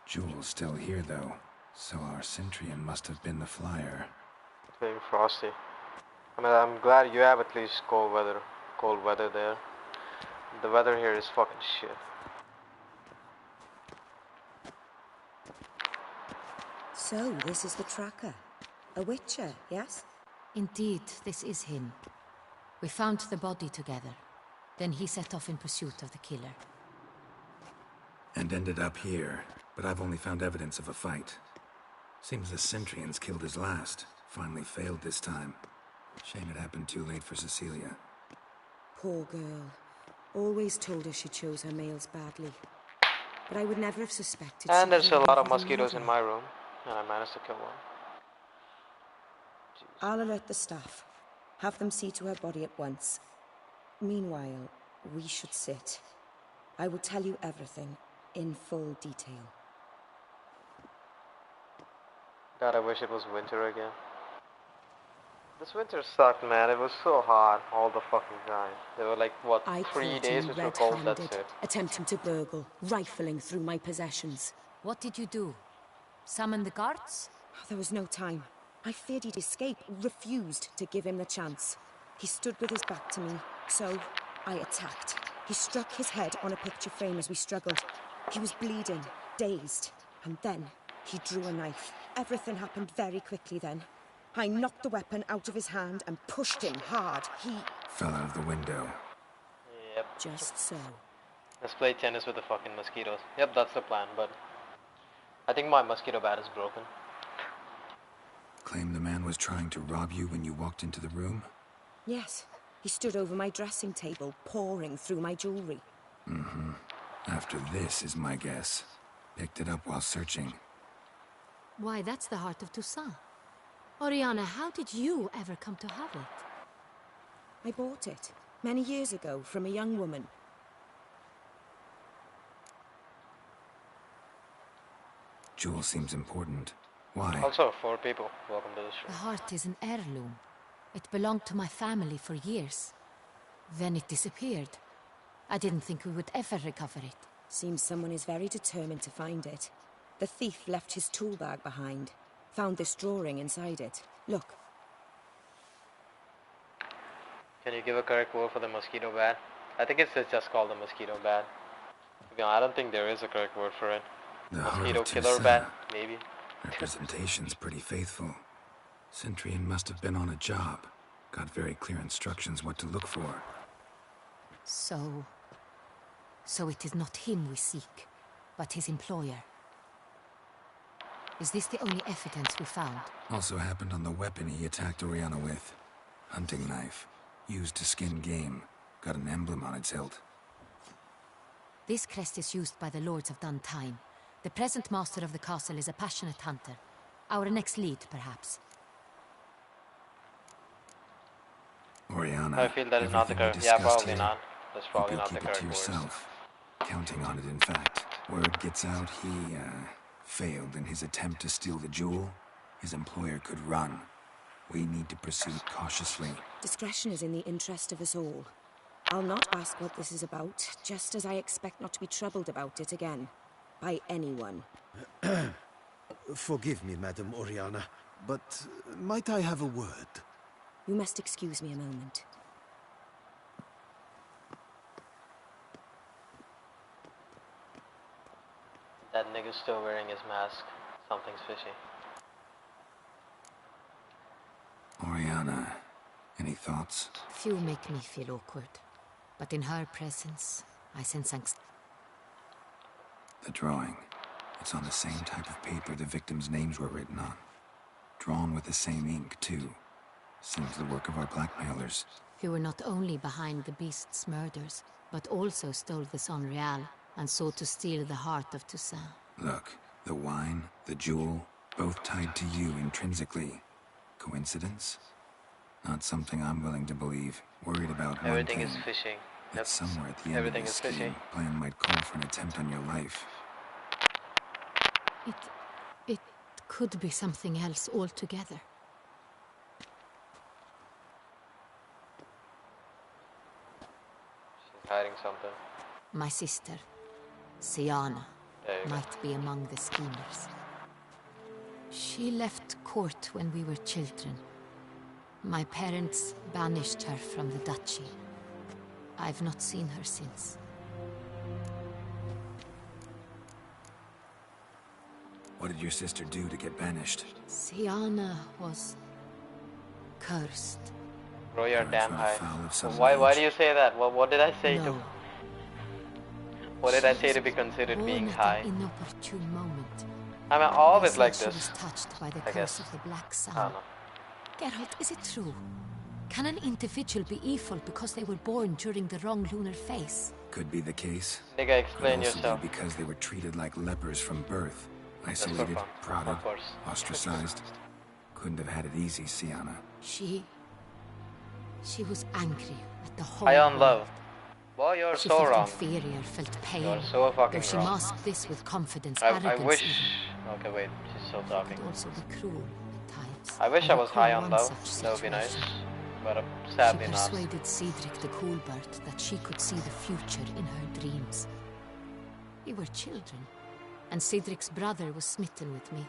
Speaker 1: Jewel's still here, though, so our Centrian must have been the flyer.
Speaker 3: It's getting frosty. I mean, I'm glad you have at least cold weather there. The weather here is fucking shit.
Speaker 9: So, this is the tracker. A Witcher, yes?
Speaker 5: Indeed, this is him. We found the body together. Then he set off in pursuit of the killer.
Speaker 1: And ended up here, but I've only found evidence of a fight. Seems the Centrians killed his last. Finally failed this time. Shame it happened too late for Cecilia.
Speaker 9: Poor girl. Always told her she chose her males badly. But I would never have suspected.
Speaker 3: And there's
Speaker 9: she'd
Speaker 3: a
Speaker 9: even
Speaker 3: lot of
Speaker 9: have a
Speaker 3: mosquitoes in
Speaker 9: mother.
Speaker 3: my room, and I managed to kill one.
Speaker 9: I'll alert the staff. Have them see to her body at once. Meanwhile, we should sit. I will tell you everything, in full detail.
Speaker 3: God, I wish it was winter again. This winter sucked, man. It was so hot all the fucking time. There were like, what,
Speaker 6: I
Speaker 3: 3
Speaker 6: caught
Speaker 3: days
Speaker 6: him
Speaker 3: which were cold, that's
Speaker 6: red-handed,
Speaker 3: it.
Speaker 6: attempting to burgle, rifling through my possessions.
Speaker 5: What did you do? Summon the guards?
Speaker 6: There was no time. I feared he'd escape, refused to give him the chance. He stood with his back to me, so I attacked. He struck his head on a picture frame as we struggled. He was bleeding, dazed, and then he drew a knife. Everything happened very quickly then. I knocked the weapon out of his hand and pushed him hard. He
Speaker 1: Fell out of the window.
Speaker 3: Yep.
Speaker 6: just so.
Speaker 3: Let's play tennis with the fucking mosquitoes. Yep, that's the plan, but I think my mosquito bat is broken.
Speaker 1: Claim the man was trying to rob you when you walked into the room?
Speaker 6: Yes, he stood over my dressing table, pouring through my jewelry.
Speaker 1: Mm-hmm. After this is my guess. Picked it up while searching.
Speaker 5: Why, that's the heart of Toussaint. Oriana, how did you ever come to have it?
Speaker 6: I bought it many years ago from a young woman.
Speaker 1: Jewel seems important. Why?
Speaker 3: Also, 4 people. Welcome to the
Speaker 5: The
Speaker 3: show.
Speaker 5: heart is an heirloom. It belonged to my family for years. Then it disappeared. I didn't think we would ever recover it.
Speaker 6: Seems someone is very determined to find it. The thief left his tool bag behind. Found this drawing inside it. Look.
Speaker 3: Can you give a correct word for the mosquito bat? I think it's just called the mosquito bat. I don't think there is a correct word for it.
Speaker 1: The heart
Speaker 3: Mosquito
Speaker 1: of
Speaker 3: killer
Speaker 1: Toussaint.
Speaker 3: bat, maybe.
Speaker 1: Representation's pretty faithful. Centurion must have been on a job. Got very clear instructions what to look for.
Speaker 5: So it is not him we seek, but his employer. Is this the only evidence we found?
Speaker 1: Also happened on the weapon he attacked Oriana with. Hunting knife. Used to skin game. Got an emblem on its hilt.
Speaker 5: This crest is used by the lords of Duntine. The present master of the castle is a passionate hunter. Our next lead, perhaps.
Speaker 1: Oriana,
Speaker 3: I feel that is not the
Speaker 1: everything we
Speaker 3: correct. Yeah,
Speaker 1: discussed
Speaker 3: probably
Speaker 1: here,
Speaker 3: not. That's
Speaker 1: hope
Speaker 3: probably
Speaker 1: you'll
Speaker 3: not the
Speaker 1: keep it to
Speaker 3: correct words.
Speaker 1: yourself. Counting on it, in fact. Word gets out he, failed in his attempt to steal the jewel. His employer could run. We need to proceed cautiously.
Speaker 6: Discretion is in the interest of us all. I'll not ask what this is about, just as I expect not to be troubled about it again. By anyone.
Speaker 8: Forgive me, Madam Oriana, but might I have a word?
Speaker 6: You must excuse me a moment.
Speaker 3: That nigga's still wearing his mask. Something's fishy.
Speaker 1: Oriana, any thoughts?
Speaker 5: Few make me feel awkward, but in her presence, I sense anxiety.
Speaker 1: The drawing. It's on the same type of paper the victims' names were written on. Drawn with the same ink, too. Seems the work of our blackmailers.
Speaker 5: Who were not only behind the beast's murders, but also stole the Son Real and sought to steal the heart of Toussaint.
Speaker 1: Look, the wine, the jewel, both tied to you intrinsically. Coincidence? Not something I'm willing to believe. Worried about one
Speaker 3: Everything
Speaker 1: thing.
Speaker 3: is fishing.
Speaker 1: That somewhere at the end
Speaker 3: Everything
Speaker 1: of
Speaker 3: is
Speaker 1: this scheme,
Speaker 3: fishy.
Speaker 1: plan might call for an attempt on your life.
Speaker 5: It could be something else altogether.
Speaker 3: She's hiding something.
Speaker 5: My sister, Siana,
Speaker 3: There you go.
Speaker 5: might be among the schemers. She left court when we were children. My parents banished her from the duchy. I've not seen her since.
Speaker 1: What did your sister do to get banished?
Speaker 5: Siana was cursed.
Speaker 3: Bro, you're
Speaker 1: Or
Speaker 3: damn
Speaker 1: try
Speaker 3: high.
Speaker 1: foul of some
Speaker 3: Why
Speaker 1: age?
Speaker 3: do you say that? What did I say to...
Speaker 5: No.
Speaker 3: What did I say
Speaker 5: She
Speaker 3: to be
Speaker 5: was
Speaker 3: considered
Speaker 5: born
Speaker 3: being
Speaker 5: at
Speaker 3: high?
Speaker 5: an inopportune moment.
Speaker 3: I'm
Speaker 5: They
Speaker 3: always
Speaker 5: said
Speaker 3: like
Speaker 5: she
Speaker 3: this.
Speaker 5: was touched by the
Speaker 3: I
Speaker 5: curse
Speaker 3: guess.
Speaker 5: of the Black Sun.
Speaker 3: I don't know.
Speaker 5: Geralt, is it true? Can an individual be evil because they were born during the wrong lunar phase?
Speaker 1: Could be the case.
Speaker 3: Nigga,
Speaker 1: Could
Speaker 3: explain
Speaker 1: also
Speaker 3: yourself.
Speaker 1: be because they were treated like lepers from birth.
Speaker 3: for
Speaker 1: Isolated,
Speaker 3: fun.
Speaker 1: prodded,
Speaker 3: Of course.
Speaker 1: ostracized. Couldn't have had it easy, Siana.
Speaker 5: She was angry at the whole
Speaker 3: High on
Speaker 5: world.
Speaker 3: love. Boy, you're
Speaker 5: She
Speaker 3: so
Speaker 5: felt
Speaker 3: wrong.
Speaker 5: inferior, felt pain.
Speaker 3: You're so fucking
Speaker 5: Though she
Speaker 3: wrong.
Speaker 5: masked this with confidence,
Speaker 3: I
Speaker 5: arrogance
Speaker 3: wish...
Speaker 5: even.
Speaker 3: Okay, wait. She's still talking.
Speaker 5: Could also be cruel at times. words.
Speaker 3: I wish I was
Speaker 5: recall
Speaker 3: high on
Speaker 5: one
Speaker 3: love.
Speaker 5: such
Speaker 3: That would be nice.
Speaker 5: situation.
Speaker 3: But
Speaker 5: She
Speaker 3: sadly not.
Speaker 5: persuaded Cedric the Coolbird that she could see the future in her dreams. We were children, and Cedric's brother was smitten with me.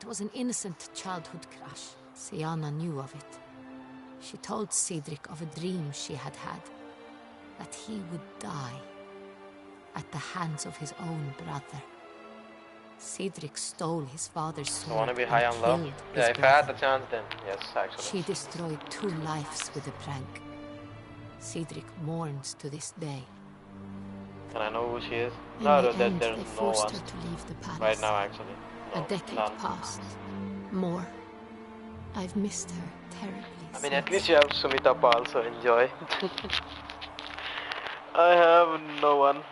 Speaker 5: It was an innocent childhood crush. Sienna knew of it. She told Cedric of a dream she had had, that he would die at the hands of his own brother. Cedric stole his father's sword
Speaker 3: I want to be
Speaker 5: and
Speaker 3: high on love.
Speaker 5: killed
Speaker 3: Yeah,
Speaker 5: his
Speaker 3: if I had the
Speaker 5: brother.
Speaker 3: chance, then yes, actually.
Speaker 5: She destroyed 2 lives with a prank. Cedric mourns to this day.
Speaker 3: Can I know who she is?
Speaker 5: In
Speaker 3: No,
Speaker 5: the
Speaker 3: there's
Speaker 5: end,
Speaker 3: no
Speaker 5: they
Speaker 3: one
Speaker 5: forced her to leave the palace.
Speaker 3: right now, actually. No,
Speaker 5: A decade
Speaker 3: none.
Speaker 5: passed. More. I've missed her terribly.
Speaker 3: I mean, at
Speaker 5: since.
Speaker 3: least you have Sumita Pal, so enjoy. I have no one.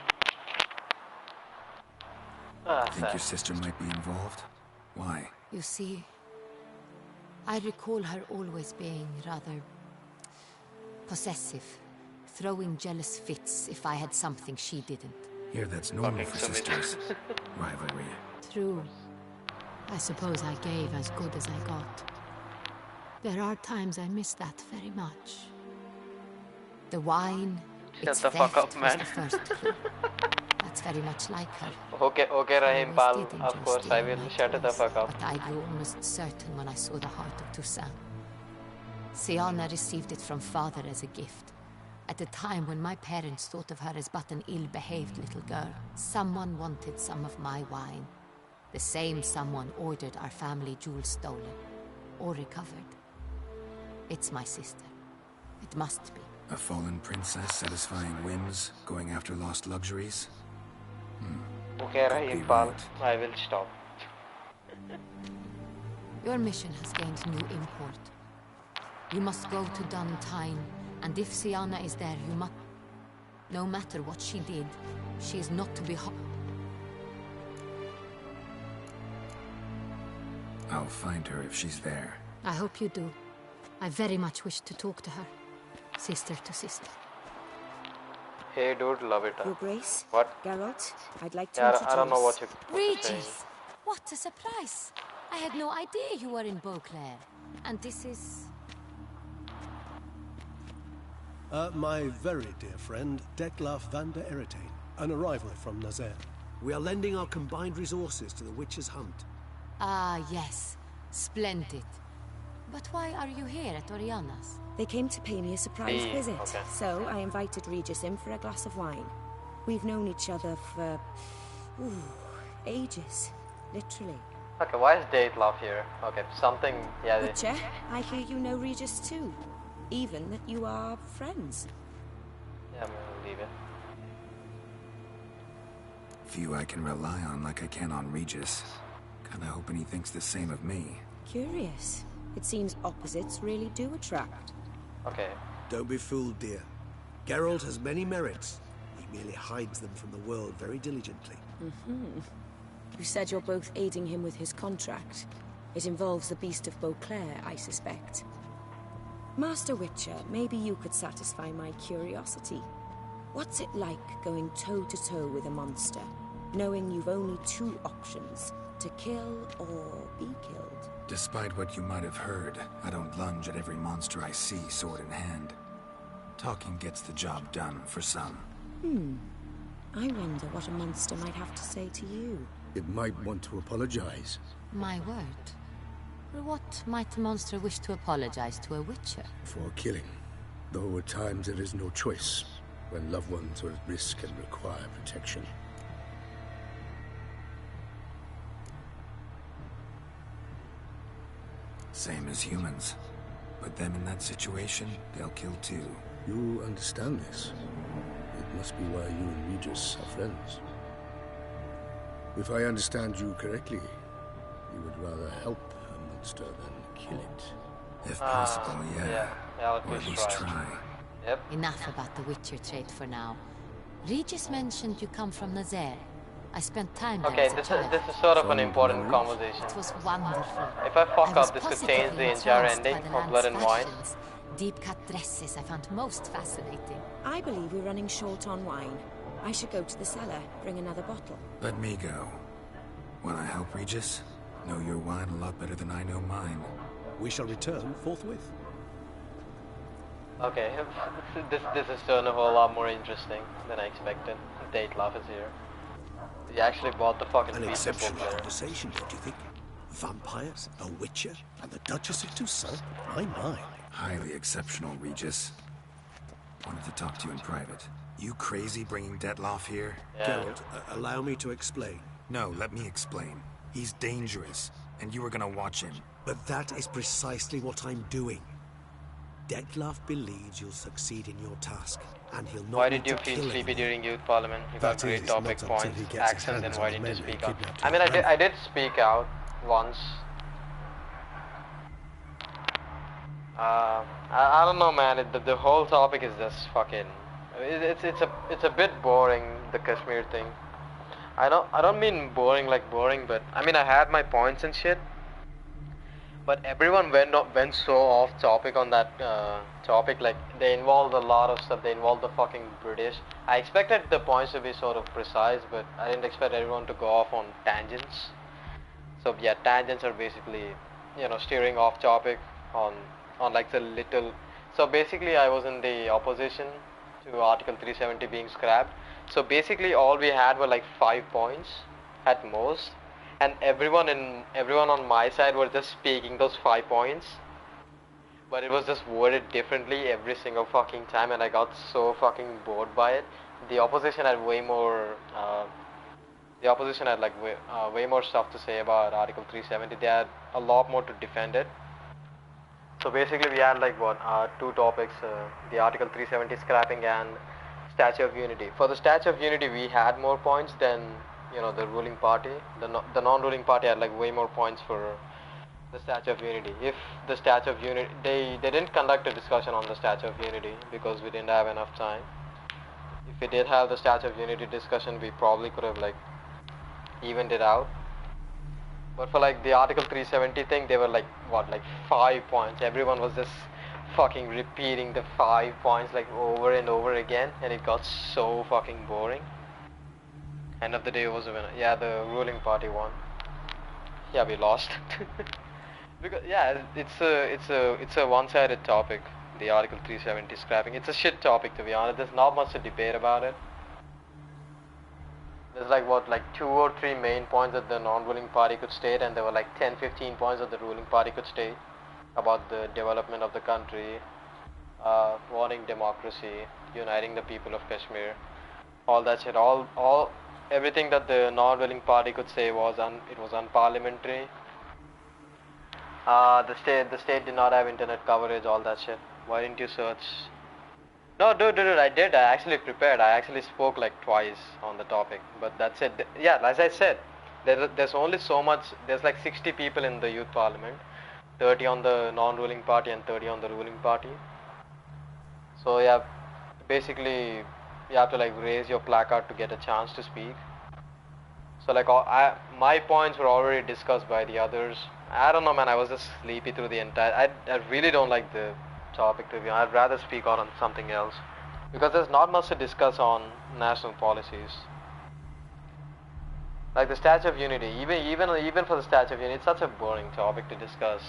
Speaker 1: Think your sister might be involved? Why?
Speaker 5: You see, I recall her always being rather possessive, throwing jealous fits if I had something she didn't.
Speaker 1: Here, that's normal
Speaker 3: Fucking
Speaker 1: for sisters. Rivalry.
Speaker 5: True. I suppose I gave as good as I got. There are times I miss that very much. The wine,
Speaker 3: Shut
Speaker 5: its
Speaker 3: the fuck
Speaker 5: theft
Speaker 3: up,
Speaker 5: was
Speaker 3: man.
Speaker 5: the first clue. That's very much like her.
Speaker 3: Okay, Rahim
Speaker 5: I
Speaker 3: Pal.
Speaker 5: always did
Speaker 3: Of
Speaker 5: enjoy
Speaker 3: course, I
Speaker 5: stealing
Speaker 3: will
Speaker 5: my
Speaker 3: shut the
Speaker 5: toys,
Speaker 3: fuck up.
Speaker 5: But I grew almost certain when I saw the heart of Toussaint. Sienna received it from father as a gift. At a time when my parents thought of her as but an ill-behaved little girl, someone wanted some of my wine. The same someone ordered our family jewels stolen, or recovered. It's my sister. It must be.
Speaker 1: A fallen princess satisfying whims, going after lost luxuries?
Speaker 3: Okay,
Speaker 1: Could be
Speaker 3: Rahim Pal.
Speaker 1: right.
Speaker 3: I will stop.
Speaker 5: Your mission has gained new import. You must go to Duntine, and if Sienna is there, you must... No matter what she did, she is not to be
Speaker 1: I'll find her if she's there.
Speaker 5: I hope you do. I very much wish to talk to her. Sister to sister.
Speaker 3: Hey, dude, love it.
Speaker 6: Your Grace?
Speaker 3: What?
Speaker 6: Geralt, I'd like to
Speaker 3: Yeah,
Speaker 6: introduce...
Speaker 3: I don't know what you're saying.
Speaker 5: Regis! What a surprise! I had no idea you were in Beauclair. And this is...
Speaker 10: My very dear friend, Detlaf van der Eretain, an arrival from Nazaire.
Speaker 8: We are lending our combined resources to the Witch's Hunt.
Speaker 5: Ah, yes. Splendid. But why are you here at Oriana's?
Speaker 6: They came to pay me a surprise visit,
Speaker 3: okay.
Speaker 6: so I invited Regis in for a glass of wine. We've known each other for... ages. Literally.
Speaker 3: Okay, why is Datelove here? Okay, something... Yeah,
Speaker 6: Butcher, I hear you know Regis too. Even that you are friends.
Speaker 3: I'm gonna leave it.
Speaker 1: Few I can rely on like I can on Regis. Kinda hoping he thinks the same of me.
Speaker 6: Curious. It seems opposites really do attract.
Speaker 3: Okay.
Speaker 8: Don't be fooled, dear. Geralt has many merits. He merely hides them from the world very diligently.
Speaker 6: You said you're both aiding him with his contract. It involves the Beast of Beauclair, I suspect. Master Witcher, maybe you could satisfy my curiosity. What's it like going toe-to-toe with a monster, knowing you've only 2 options, to kill or be killed?
Speaker 1: Despite what you might have heard, I don't lunge at every monster I see sword in hand. Talking gets the job done for some.
Speaker 6: I wonder what a monster might have to say to you.
Speaker 4: It might want to apologize.
Speaker 5: My word. What might a monster wish to apologize to a witcher?
Speaker 4: For killing. Though at times there is no choice, when loved ones are at risk and require protection.
Speaker 1: Same as humans. Put them in that situation, they'll kill too.
Speaker 4: You understand this. It must be why you and Regis are friends. If I understand you correctly, you would rather help a monster than kill it.
Speaker 1: If possible, yeah.
Speaker 3: I'll
Speaker 1: Or at least try.
Speaker 3: Yep.
Speaker 5: Enough about the Witcher trade for now. Regis mentioned you come from Nazaire. I spent time there
Speaker 3: Okay,
Speaker 5: as a
Speaker 3: this
Speaker 5: child.
Speaker 3: is sort of an important conversation.
Speaker 5: It was wonderful.
Speaker 3: If I fuck
Speaker 5: was
Speaker 3: up, this could
Speaker 5: positively
Speaker 3: change the entire
Speaker 5: entranced
Speaker 3: ending
Speaker 5: by the
Speaker 3: of Blood and
Speaker 5: land's
Speaker 3: Wine.
Speaker 5: fashions. Deep-cut dresses I found most fascinating.
Speaker 6: I believe we're running short on wine. I should go to the cellar, bring another bottle.
Speaker 1: Let me go. Wanna help Regis? Know your wine a lot better than I know mine.
Speaker 10: We shall return forthwith.
Speaker 3: Okay, this is turned a whole lot more interesting than I expected. Datelaf is here. He actually bought the fucking
Speaker 10: An
Speaker 3: pizza
Speaker 10: exceptional
Speaker 3: book there.
Speaker 10: conversation, don't you think? Vampires, a witcher, and the Duchess of Toussaint? My.
Speaker 1: Highly exceptional, Regis. Wanted to talk to you in private. You crazy bringing Detloff here?
Speaker 3: Yeah.
Speaker 10: Geralt, allow me to explain.
Speaker 1: No, let me explain. He's dangerous, and you were gonna watch him.
Speaker 10: But that is precisely what I'm doing. Detloff believes you'll succeed in your task, and he'll not
Speaker 3: Why
Speaker 10: need
Speaker 3: did you
Speaker 10: to
Speaker 3: feel
Speaker 10: kill
Speaker 3: sleepy
Speaker 10: anyone.
Speaker 3: during youth parliament? You got
Speaker 10: That
Speaker 3: great
Speaker 10: is,
Speaker 3: topic
Speaker 10: not until
Speaker 3: points,
Speaker 10: he gets his
Speaker 3: accent, then
Speaker 10: hands
Speaker 3: why
Speaker 10: on the
Speaker 3: didn't you
Speaker 10: men they
Speaker 3: speak out?
Speaker 10: kidnapped
Speaker 3: I mean,
Speaker 10: your
Speaker 3: I did speak out once. I don't know, man. The whole topic is just fucking. It's a bit boring, the Kashmir thing. I don't mean boring like boring, but I mean I had my points and shit. But everyone went so off topic on that topic. Like they involved a lot of stuff. They involved the fucking British. I expected the points to be sort of precise, but I didn't expect everyone to go off on tangents. So yeah, tangents are basically, steering off topic on like the little. So basically, I was in the opposition to Article 370 being scrapped. So basically, all we had were like 5 points at most, and everyone on my side were just speaking those 5 points, but it was just worded differently every single fucking time, and I got so fucking bored by it. The opposition had way more. The opposition had like way more stuff to say about Article 370. They had a lot more to defend it. So basically, we had like two topics: the Article 370 scrapping and Statue of Unity. For the Statue of Unity, we had more points than the ruling party. The non-ruling party had like way more points for the Statue of Unity. If the Statue of Unity, they didn't conduct a discussion on the Statue of Unity because we didn't have enough time. If we did have the Statue of Unity discussion, we probably could have like evened it out. But for like the Article 370 thing, they were like 5 points. Everyone was just fucking repeating the 5 points like over and over again, and it got so fucking boring. End of the day, it was a winner. Yeah, the ruling party won. Yeah, we lost. Because yeah, it's a one-sided topic. The Article 370 scrapping. It's a shit topic, to be honest. There's not much to debate about it. There's like 2 or 3 main points that the non-ruling party could state, and there were like 10-15 points that the ruling party could state about the development of the country, wanting democracy, uniting the people of Kashmir, all that shit. Everything that the non-ruling party could say was it was unparliamentary. The state did not have internet coverage, all that shit. Why didn't you search? No, dude, I did. I actually prepared. I actually spoke like twice on the topic, but that's it. Yeah, as I said, there's only so much. There's like 60 people in the youth parliament, 30 on the non-ruling party and 30 on the ruling party. So yeah, basically you have to like raise your placard to get a chance to speak. So like my points were already discussed by the others. I don't know, man. I was just sleepy through the entire. I really don't like the topic to be honest. I'd rather speak out on something else because there's not much to discuss on national policies. Like the Statue of Unity, even for the Statue of Unity, it's such a boring topic to discuss.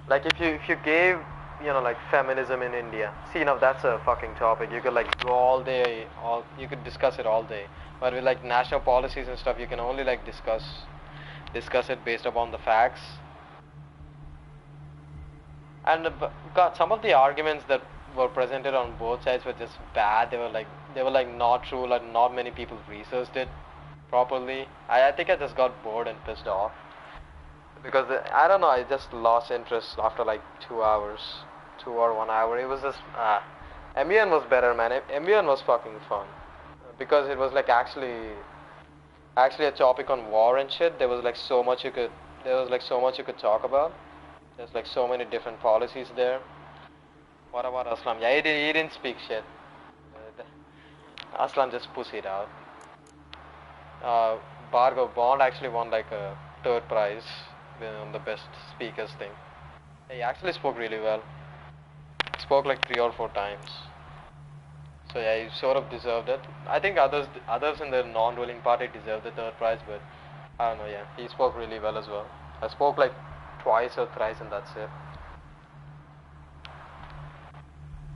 Speaker 3: Like if you gave like feminism in India, see now that's a fucking topic. You could like go all day, you could discuss it all day. But with like national policies and stuff, you can only like discuss it based upon the facts. And God, some of the arguments that were presented on both sides were just bad. They were like not true. Like not many people researched it properly. I think I just got bored and pissed off because I don't know. I just lost interest after like 2 hours, 2 or 1 hour. It was just MBN was better, man. MBN was fucking fun because it was like actually a topic on war and shit. There was like so much you could talk about. There's like so many different policies there. What about Aslam? Yeah, he didn't speak shit. Aslam just pussied out. Bond actually won like a 3rd prize on the best speakers thing. He actually spoke really well. Spoke like 3 or 4 times. So yeah, he sort of deserved it. I think others in the non-ruling party deserved the 3rd prize, but I don't know, yeah. He spoke really well as well. I spoke like twice or thrice and that's it.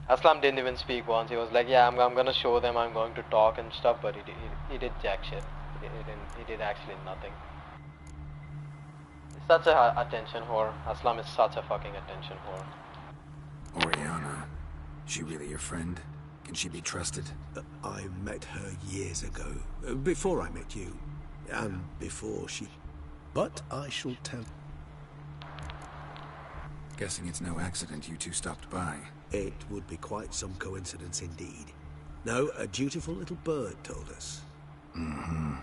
Speaker 3: Aslam didn't even speak once. He was like, yeah, I'm gonna show them, I'm going to talk and stuff, but he did jack shit. He did actually nothing. He's such a attention whore. Aslam is such a fucking attention whore.
Speaker 1: Oriana, she really your friend? Can she be trusted?
Speaker 10: I met her years ago, before I met you, and before she... But I shall tell...
Speaker 1: Guessing it's no accident you two stopped by.
Speaker 10: It would be quite some coincidence indeed. No, a dutiful little bird told us.
Speaker 1: Mm-hmm.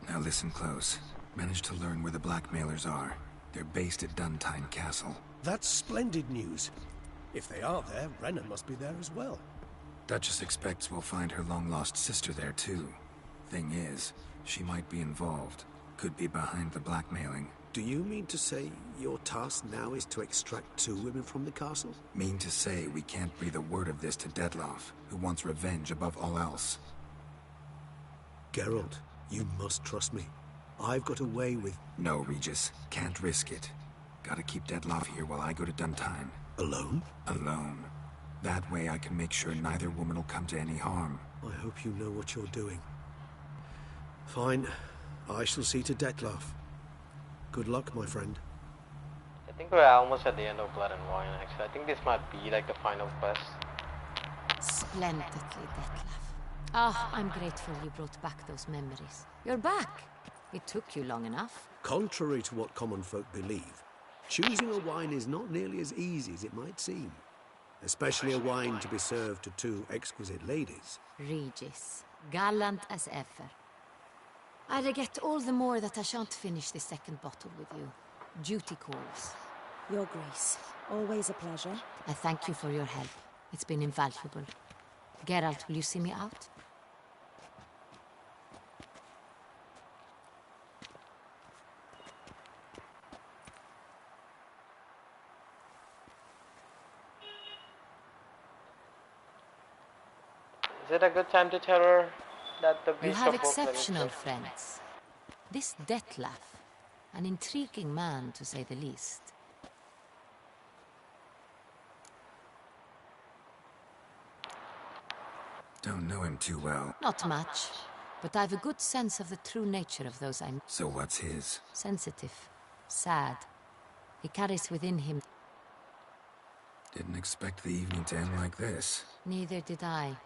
Speaker 1: Now listen close. Managed to learn where the blackmailers are. They're based at Duntine Castle.
Speaker 10: That's splendid news. If they are there, Renan must be there as well.
Speaker 1: Duchess expects we'll find her long-lost sister there too. Thing is, she might be involved. Could be behind the blackmailing.
Speaker 10: Do you mean to say your task now is to extract 2 women from the castle?
Speaker 1: Mean to say we can't breathe a word of this to Dettlaff, who wants revenge above all else.
Speaker 10: Geralt, you must trust me. I've got a way with...
Speaker 1: No, Regis. Can't risk it. Gotta keep Dettlaff here while I go to Duntine.
Speaker 10: Alone?
Speaker 1: Alone. That way I can make sure neither woman will come to any harm.
Speaker 10: I hope you know what you're doing. Fine. I shall see to Dettlaff. Good luck, my friend.
Speaker 3: I think we're almost at the end of Blood and Wine, actually. I think this might be like the final quest.
Speaker 5: Splendidly, Dettlaff. Ah, I'm grateful you brought back those memories. You're back. It took you long enough.
Speaker 10: Contrary to what common folk believe, choosing a wine is not nearly as easy as it might seem. Especially a wine to be served to 2 exquisite ladies.
Speaker 5: Regis, gallant as ever. I regret all the more that I shan't finish the second bottle with you. Duty calls.
Speaker 6: Your Grace, always a pleasure.
Speaker 5: I thank you for your help. It's been invaluable. Geralt, will you see me out?
Speaker 3: Is it a good time to tell her that the
Speaker 5: You
Speaker 3: beast
Speaker 5: have
Speaker 3: of Oakland is
Speaker 5: exceptional
Speaker 3: dead?
Speaker 5: friends. This Dettlaff, an intriguing man to say the least.
Speaker 1: Don't know him too well.
Speaker 5: Not much, but I've a good sense of the true nature of those I know.
Speaker 1: So what's his?
Speaker 5: Sensitive, sad. He carries within him.
Speaker 1: Didn't expect the evening to end like this.
Speaker 5: Neither did I.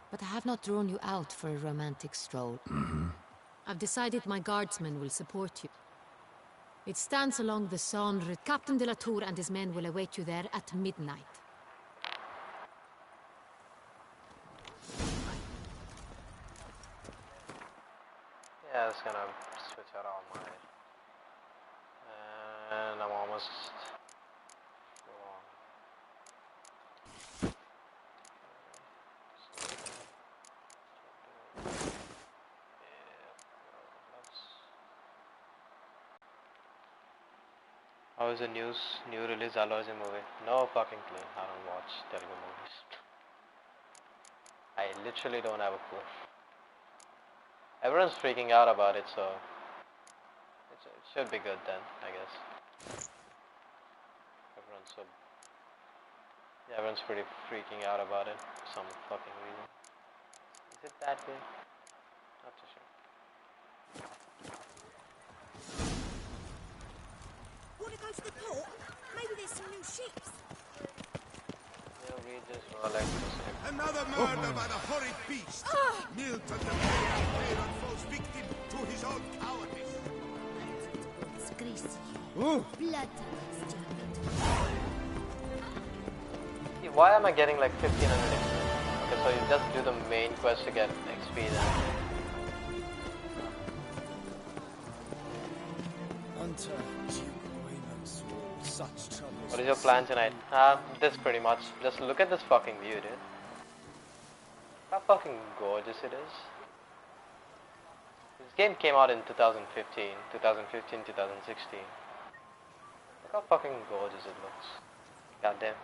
Speaker 5: But I have not drawn you out for a romantic stroll.
Speaker 1: Mm-hmm.
Speaker 5: I've decided my guardsmen will support you. It stands along the Sambre. Captain de la Tour and his men will await you there at midnight.
Speaker 3: Yeah, I was gonna switch out all my... And I'm almost... How is the new release Aloysium movie? No fucking clue. I don't watch Telugu movies. I literally don't have a clue. Everyone's freaking out about it, so it should be good then, I guess. Everyone's pretty freaking out about it for some fucking reason. Is it that good? Not too sure.
Speaker 6: Want to go to the port? Maybe there's some new ships.
Speaker 3: Yeah, we just were like
Speaker 4: Another murder by the horrid beast. Milton the Baron falls victim to his own cowardice.
Speaker 5: Blood.
Speaker 3: See, why am I getting like 1500 XP? Okay, so you just do the main quest to get XP then.
Speaker 7: Hunter, such trouble.
Speaker 3: What is your plan tonight? This pretty much. Just look at this fucking view, dude. How fucking gorgeous it is. This game came out in 2015, 2016. Look how fucking gorgeous it looks. Goddamn.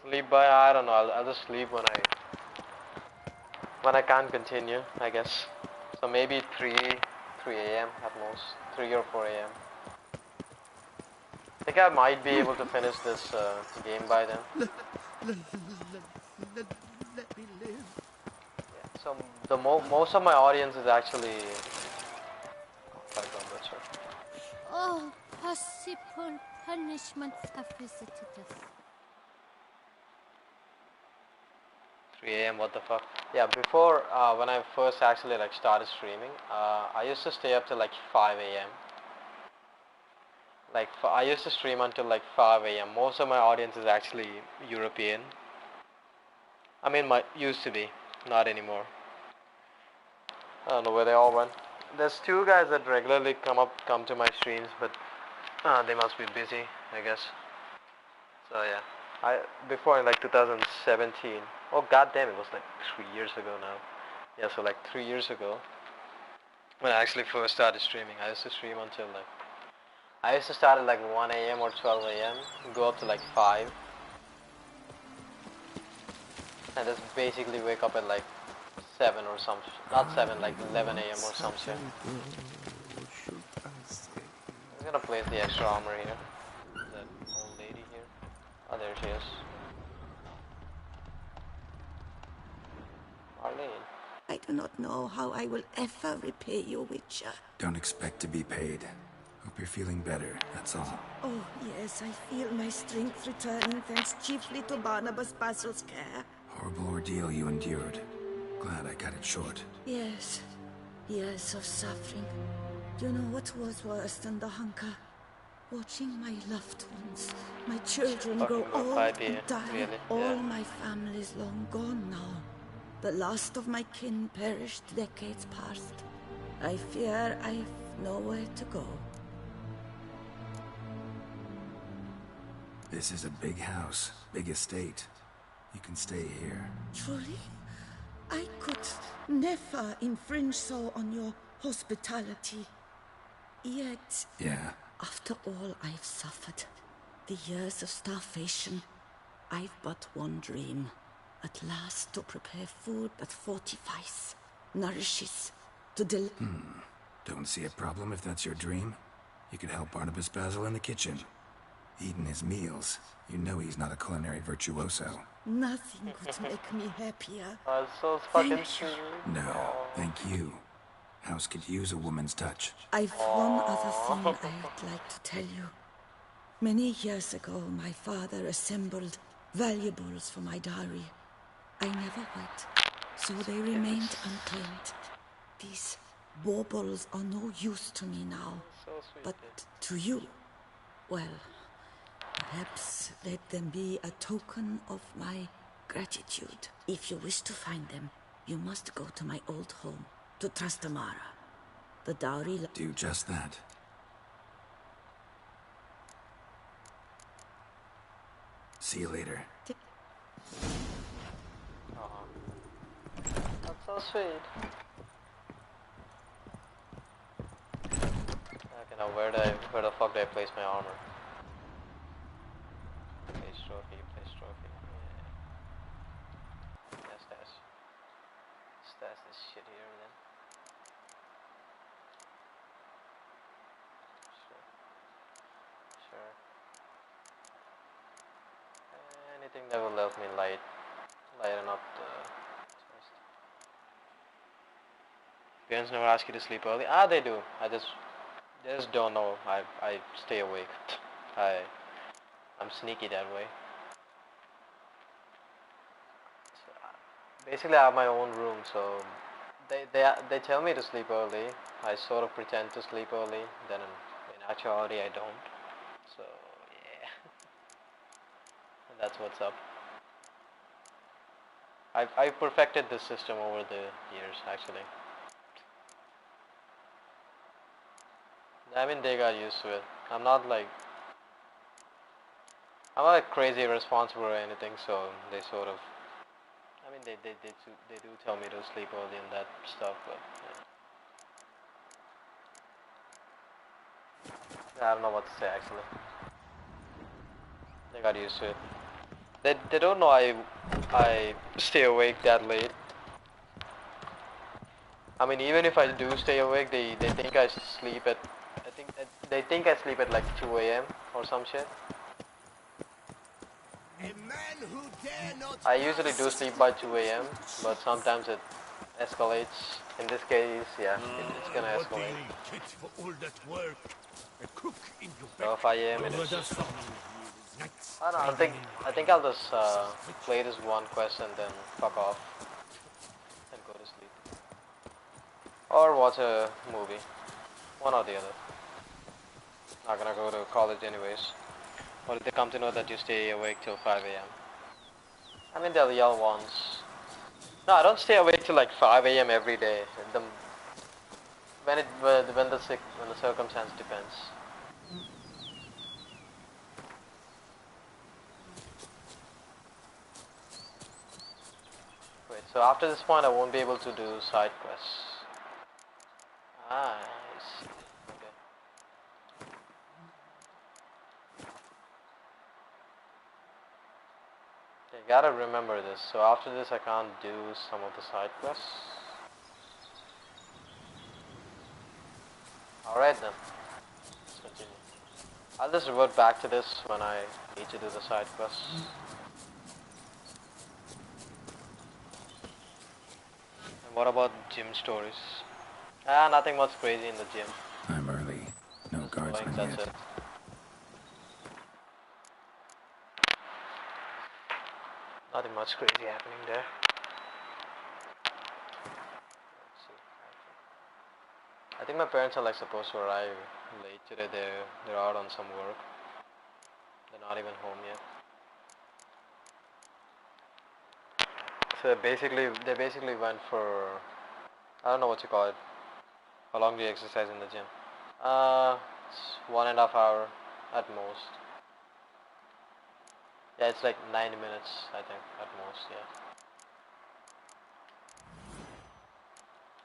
Speaker 3: Sleep by? I don't know. I'll just sleep when when I can't continue, I guess. So maybe 3 a.m. at most, 3 or 4 a.m. I think I might be able to finish this game by then.
Speaker 4: Let me live.
Speaker 3: Yeah, so most of my audience is actually...
Speaker 5: Oh, possible punishments have visited us.
Speaker 3: 3 a.m. What the fuck? Yeah, before when I first actually like started streaming, I used to stay up till like 5 a.m. Like I used to stream until like 5 a.m. Most of my audience is actually European. I mean, my used to be, not anymore. I don't know where they all went. There's 2 guys that regularly come to my streams, but they must be busy, I guess. So yeah, before in like 2017. Oh goddamn, it was like 3 years ago now. Yeah, so like 3 years ago, when I actually first started streaming, I used to stream until like, I used to start at like 1 a.m. or 12 a.m. go up to like 5, and just basically wake up at like 7 or some, not 7, like 11 a.m. or some shit. I'm gonna place the extra armor here. That old lady here. Oh, there she is. Marlene.
Speaker 9: I do not know how I will ever repay you, Witcher.
Speaker 1: Don't expect to be paid. Hope you're feeling better, that's all.
Speaker 9: Oh, yes, I feel my strength returning thanks chiefly to Barnabas Basil's care.
Speaker 1: Horrible ordeal you endured. Glad I cut it short.
Speaker 9: Yes, years of suffering. Do you know what was worse than the hunger? Watching my loved ones, my children grow old and die.
Speaker 3: Really?
Speaker 9: All
Speaker 3: Yeah.
Speaker 9: my family is long gone now. The last of my kin perished decades past. I fear I've nowhere to go.
Speaker 1: This is a big house, big estate. You can stay here.
Speaker 9: Truly? I could never infringe so on your hospitality. Yet,
Speaker 1: Yeah,
Speaker 9: after all I've suffered, the years of starvation, I've but one dream. At last to prepare food that fortifies, nourishes, to
Speaker 1: don't see a problem if that's your dream. You could help Barnabas Basil in the kitchen. Eating his meals. You know he's not a culinary virtuoso.
Speaker 9: Nothing could make me happier.
Speaker 3: So fucking
Speaker 9: Thank you.
Speaker 3: sweet.
Speaker 1: No, thank you. House could use a woman's touch.
Speaker 9: I've one other thing I'd like to tell you. Many years ago, my father assembled valuables for my dowry. I never went, so they remained unclaimed. These baubles are no use to me now,
Speaker 3: So sweet.
Speaker 9: but to you, well, perhaps let them be a token of my gratitude. If you wish to find them, you must go to my old home, to Trastamara. The dowry...
Speaker 1: Do just that. See you later.
Speaker 3: That's so sweet. Okay, now where the fuck do I place my armor? Place trophy, place trophy. Yeah. Stash this shit here then. Sure. Anything that will help me lighten up the chest. Parents never ask you to sleep early. Ah, they do. They just don't know. I stay awake. I'm sneaky that way. So, basically, I have my own room, so they tell me to sleep early. I sort of pretend to sleep early. Then in actuality, I don't. So yeah, that's what's up. I've perfected this system over the years, actually. I mean, they got used to it. I'm not like crazy irresponsible or anything, so they sort of, I mean, they do tell me to sleep early and that stuff, but yeah. I don't know what to say, actually. They got used to it. They don't know I stay awake that late. I mean, even if I do stay awake, they think I sleep at, they think I sleep at like 2 a.m. or some shit. I usually do sleep by 2 a.m., but sometimes it escalates. In this case, yeah, it's gonna escalate. So 5 a.m. it is. I don't know, I think I'll just play this one quest and then fuck off and go to sleep. Or watch a movie. One or the other. Not gonna go to college anyways. Or if they come to know that you stay awake till 5 a.m. I mean, they'll yell once. No, I don't stay awake till like 5 a.m. every day. When the circumstance depends. Wait, so after this point I won't be able to do side quests. Ah, I see. Okay. You gotta remember this. So after this I can't do some of the side quests. Alright then. Let's continue. I'll just revert back to this when I need to do the side quests. And what about gym stories? Ah, nothing much crazy in the gym.
Speaker 1: I'm early. No
Speaker 3: Just
Speaker 1: guardsmen
Speaker 3: going, that's
Speaker 1: yet.
Speaker 3: it. Nothing much crazy happening there. Let's see. I think my parents are like supposed to arrive late today. They're out on some work. They're not even home yet. So they basically went for, I don't know what you call it. How long do you exercise in the gym? It's 1.5 hours at most. Yeah, it's like 90 minutes, I think, at most, yeah.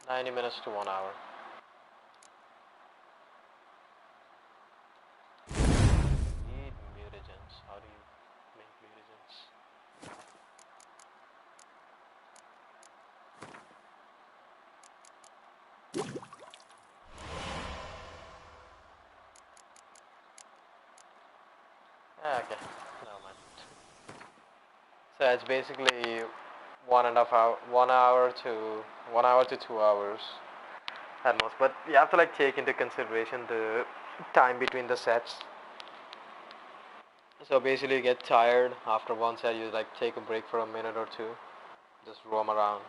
Speaker 3: 90 minutes to 1 hour. Need mutagens. How do you make mutagens? Ah, okay, never mind. So it's basically 1.5 hour, 1 hour to 2 hours at most. But you have to like take into consideration the time between the sets. So basically you get tired after one set, you like take a break for a minute or two, just roam around.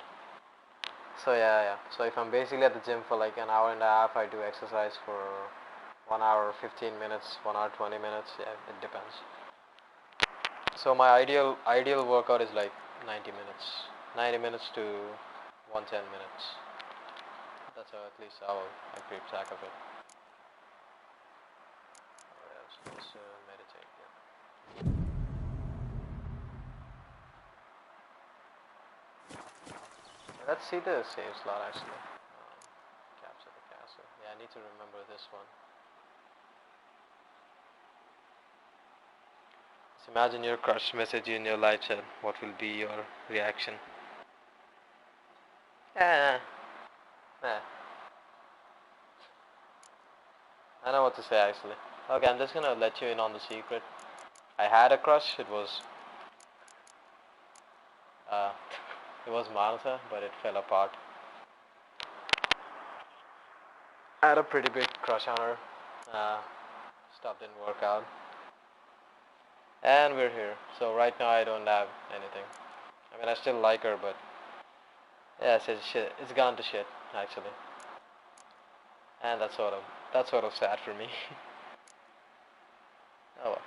Speaker 3: So yeah. So if I'm basically at the gym for like an hour and a half, I do exercise for 1 hour 15 minutes, 1 hour 20 minutes, yeah, it depends. So my ideal workout is like 90 minutes. 90 minutes to 110 minutes. That's how at least how I keep track of it. Alright, I was supposed to meditate, yeah. Let's see the save slot actually. Capture the castle. Yeah, I need to remember this one. So imagine your crush message you in your live chat. What will be your reaction? Yeah. I know what to say actually. Okay, I'm just gonna let you in on the secret. I had a crush. It was Manasa, but it fell apart. I had a pretty big crush on her. Stuff didn't work out. And we're here. So right now I don't have anything. I mean, I still like her, but yeah, it's gone to shit actually. And that's sort of sad for me. Oh well.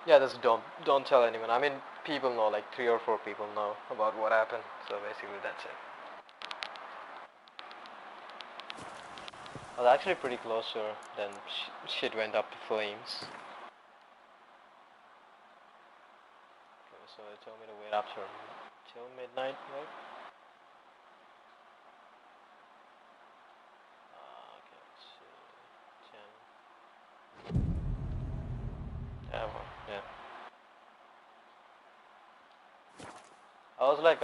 Speaker 3: Yeah, just don't tell anyone. I mean, people know, like 3 or 4 people know about what happened. So basically, that's it. I was actually pretty close to her. Then shit went up to flames. Okay, so they told me to wait up till midnight, right? Okay, let's see. 10. Yeah, well, yeah. I was like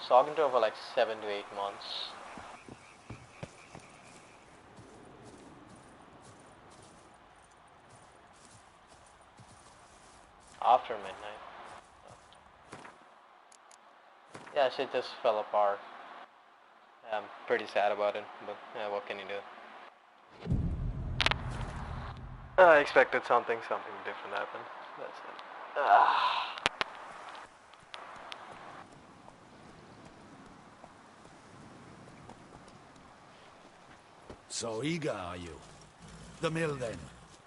Speaker 3: talking to her for like 7 to 8 months. After midnight. Yeah, shit just fell apart. I'm pretty sad about it, but yeah, what can you do? I expected something different happen. That's it.
Speaker 2: So eager are you? The mill then.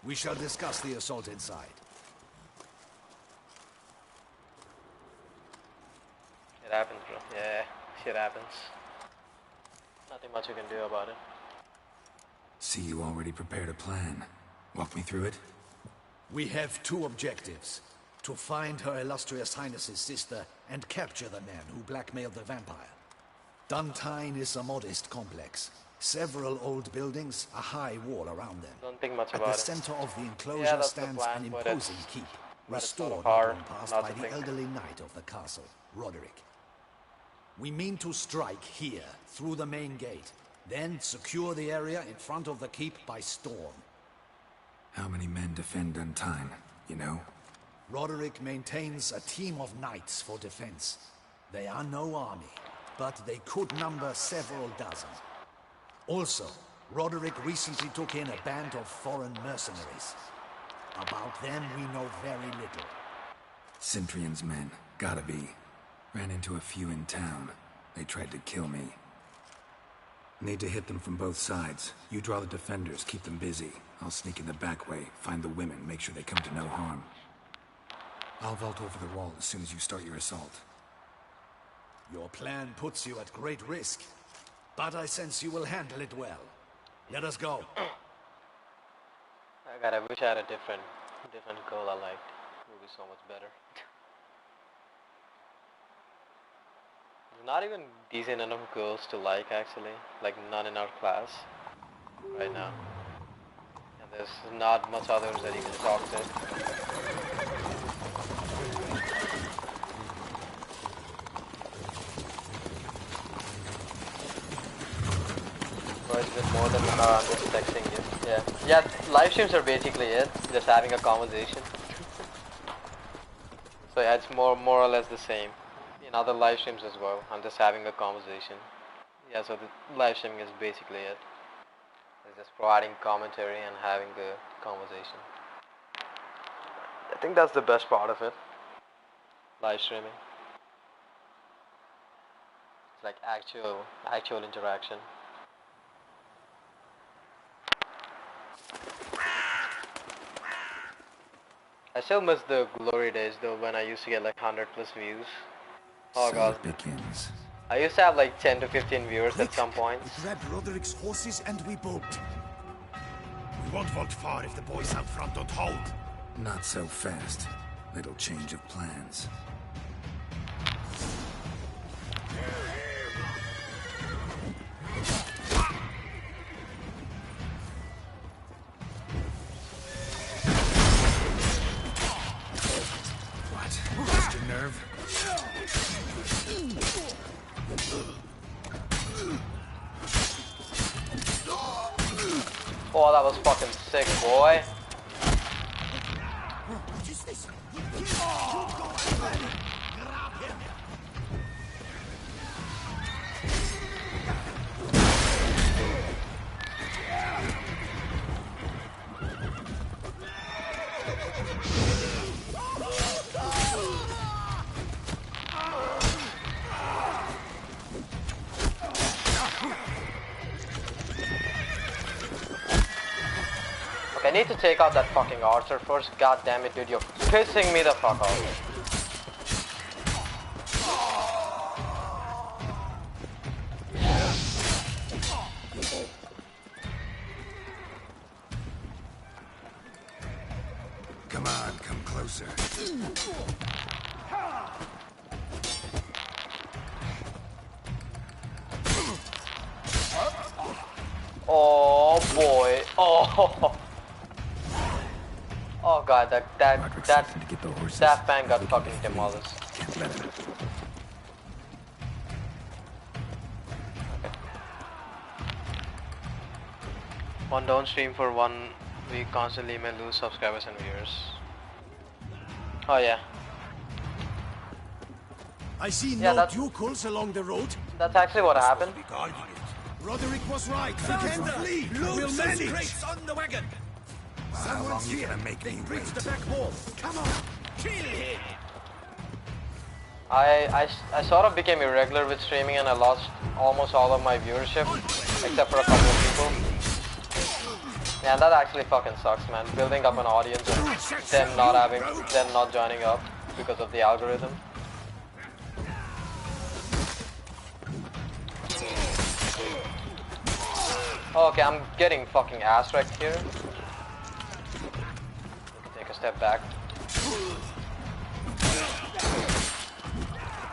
Speaker 2: We shall discuss the assault inside.
Speaker 3: It happens, bro. Yeah, shit happens. Nothing much you can do about it.
Speaker 1: See, you already prepared a plan. Walk me through it.
Speaker 2: We have two objectives. To find Her Illustrious Highness's sister and capture the man who blackmailed the vampire. Duntine is a modest complex. Several old buildings, a high wall around them.
Speaker 3: Don't think much
Speaker 2: At
Speaker 3: about
Speaker 2: the
Speaker 3: it.
Speaker 2: center of the enclosure
Speaker 3: that's the
Speaker 2: stands
Speaker 3: plan,
Speaker 2: an
Speaker 3: but
Speaker 2: imposing
Speaker 3: it's-
Speaker 2: keep,
Speaker 3: but it's not
Speaker 2: restored
Speaker 3: hard
Speaker 2: long past
Speaker 3: not
Speaker 2: by
Speaker 3: to
Speaker 2: the
Speaker 3: think.
Speaker 2: elderly knight of the castle, Roderick. We mean to strike here, through the main gate, then secure the area in front of the keep by storm.
Speaker 1: How many men defend Duntine, you know?
Speaker 2: Roderick maintains a team of knights for defense. They are no army, but they could number several dozen. Also, Roderick recently took in a band of foreign mercenaries. About them we know very little.
Speaker 1: Cintrian's men, gotta be. Ran into a few in town. They tried to kill me. Need to hit them from both sides. You draw the defenders, keep them busy. I'll sneak in the back way, find the women, make sure they come to no harm. I'll vault over the wall as soon as you start your assault.
Speaker 2: Your plan puts you at great risk, but I sense you will handle it well. Let us go.
Speaker 3: I wish I had a different girl I liked. It would be so much better. There's not even decent enough girls to like actually. Like none in our class right now. And there's not much others that you can talk to. Or is it more than I'm just texting you? Yeah. Yeah, live streams are basically it. Just having a conversation. So yeah, it's more or less the same. In other live streams as well. I'm just having a conversation. Yeah, so the live streaming is basically it. It's just providing commentary and having the conversation. I think that's the best part of it. Live streaming. It's like actual interaction. I still miss the glory days though when I used to get like 100+ views. Oh
Speaker 1: So
Speaker 3: god.
Speaker 1: it begins.
Speaker 3: I used to have like 10 to 15 viewers at some point.
Speaker 4: We grabbed Roderick's horses and we bolt. We won't vault far if the boys out front don't hold.
Speaker 1: Not so fast. Little change of plans. What? Lost your nerve?
Speaker 3: Oh, that was fucking sick, boy. I need to take out that fucking archer first. God damn it, dude, you're pissing me the fuck off.
Speaker 1: Come on, come closer.
Speaker 3: Oh boy. Oh. Oh god, that man got fucking demolished.
Speaker 1: Can't let him.
Speaker 3: On don't stream for 1 week constantly may lose subscribers and viewers. Oh yeah.
Speaker 2: I see
Speaker 3: Yeah,
Speaker 2: no
Speaker 3: that's-
Speaker 2: ducals along the road.
Speaker 3: That's actually what happened.
Speaker 2: Roderick was right. We can flee. We'll manage.
Speaker 4: on the wagon.
Speaker 1: How long are you gonna make me wait?
Speaker 2: Breach the back wall. Come on.
Speaker 4: Kill him.
Speaker 3: I sort of became irregular with streaming and I lost almost all of my viewership except for a couple of people. Yeah, that actually fucking sucks, man. Building up an audience and them not joining up because of the algorithm. Okay, I'm getting fucking ass wrecked here. Take a step back.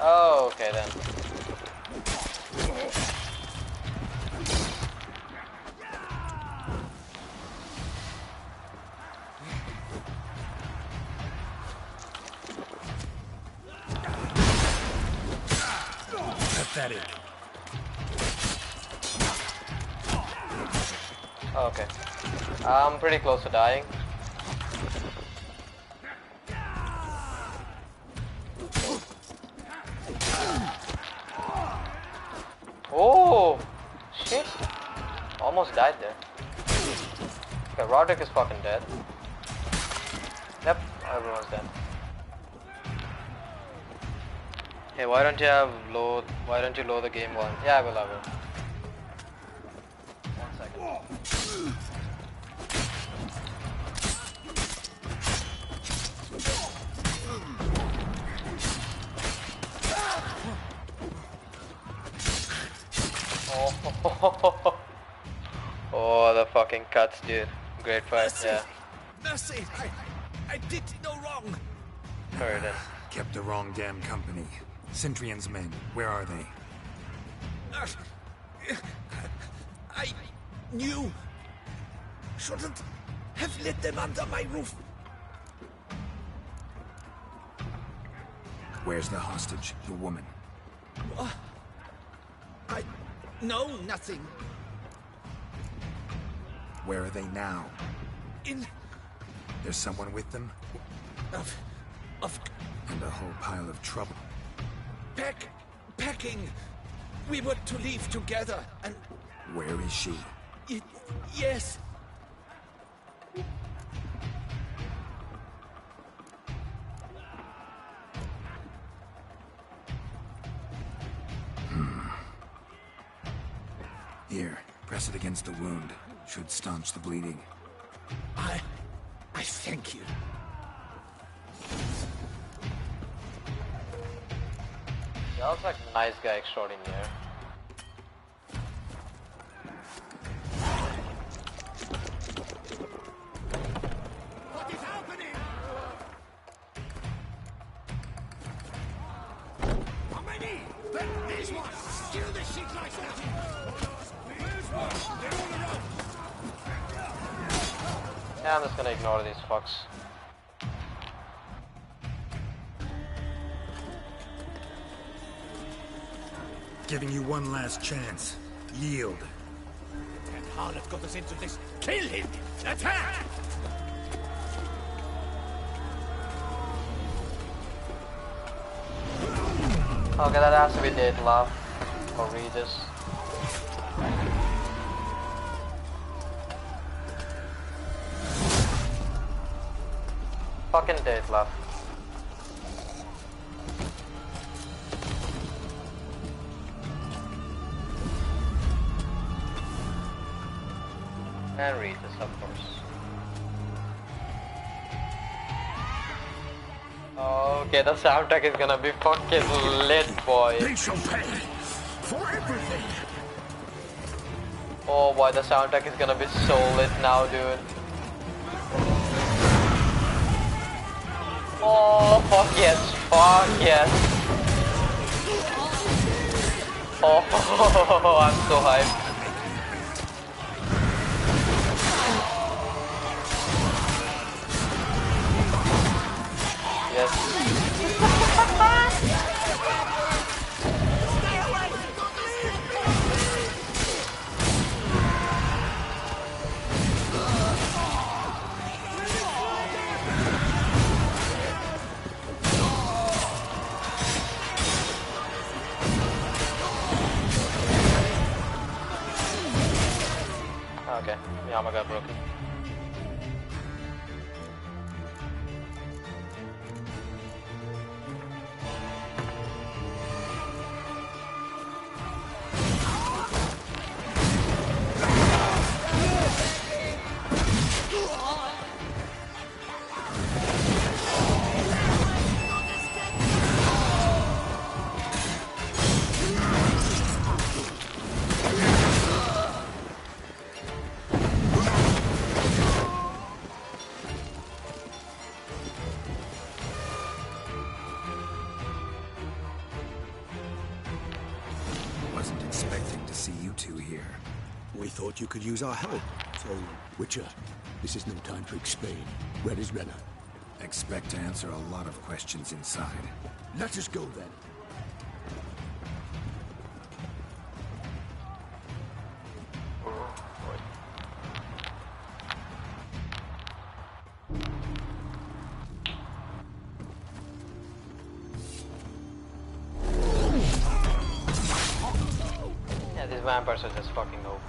Speaker 3: Oh, okay then.
Speaker 1: Pathetic.
Speaker 3: Okay. I'm pretty close to dying. Oh shit! Almost died there. Okay, Roderick is fucking dead. Yep, everyone's dead. Hey, why don't you load the game one? Yeah, I will. 1 second. Oh, the fucking cuts, dude. Great fight, yeah.
Speaker 2: Mercy. I did no wrong.
Speaker 3: Sorry then.
Speaker 1: Kept the wrong damn company. Centrion's men, where are they?
Speaker 2: I knew. Shouldn't have let them under my roof.
Speaker 1: Where's the hostage, the woman?
Speaker 2: I know nothing.
Speaker 1: Where are they now?
Speaker 2: In
Speaker 1: There's someone with them?
Speaker 2: of
Speaker 1: And a whole pile of trouble.
Speaker 2: packing. We were to leave together, and
Speaker 1: Where is she?
Speaker 2: yes.
Speaker 1: Here, press it against the wound. Should staunch the bleeding.
Speaker 2: I thank you.
Speaker 3: Yeah, looks like a nice guy extraordinaire.
Speaker 4: What is happening? How many? This one. Kill the shit like that. Where's one? They're all around.
Speaker 3: Yeah, I'm just gonna ignore these fucks.
Speaker 1: Giving you one last chance. Yield.
Speaker 4: That harlot got us into this. Kill him! Attack!
Speaker 3: Okay, that has to be Dead Love or Regis. Fucking Dead Love. And Regis, of course. Okay, the soundtrack is gonna be fucking lit, boy.
Speaker 4: They shall pay for everything.
Speaker 3: Oh boy, the soundtrack is gonna be so lit now, dude. Oh, fuck yes, fuck yes. Oh, I'm so hyped. Yes. The armor got broken.
Speaker 1: Wasn't expecting to see you two here.
Speaker 10: We thought you could use our help. So,
Speaker 11: Witcher, this is no time to explain. Where is Renner?
Speaker 1: Expect to answer a lot of questions inside.
Speaker 11: Let us go then.
Speaker 3: Yeah, these vampires are just fucking OP.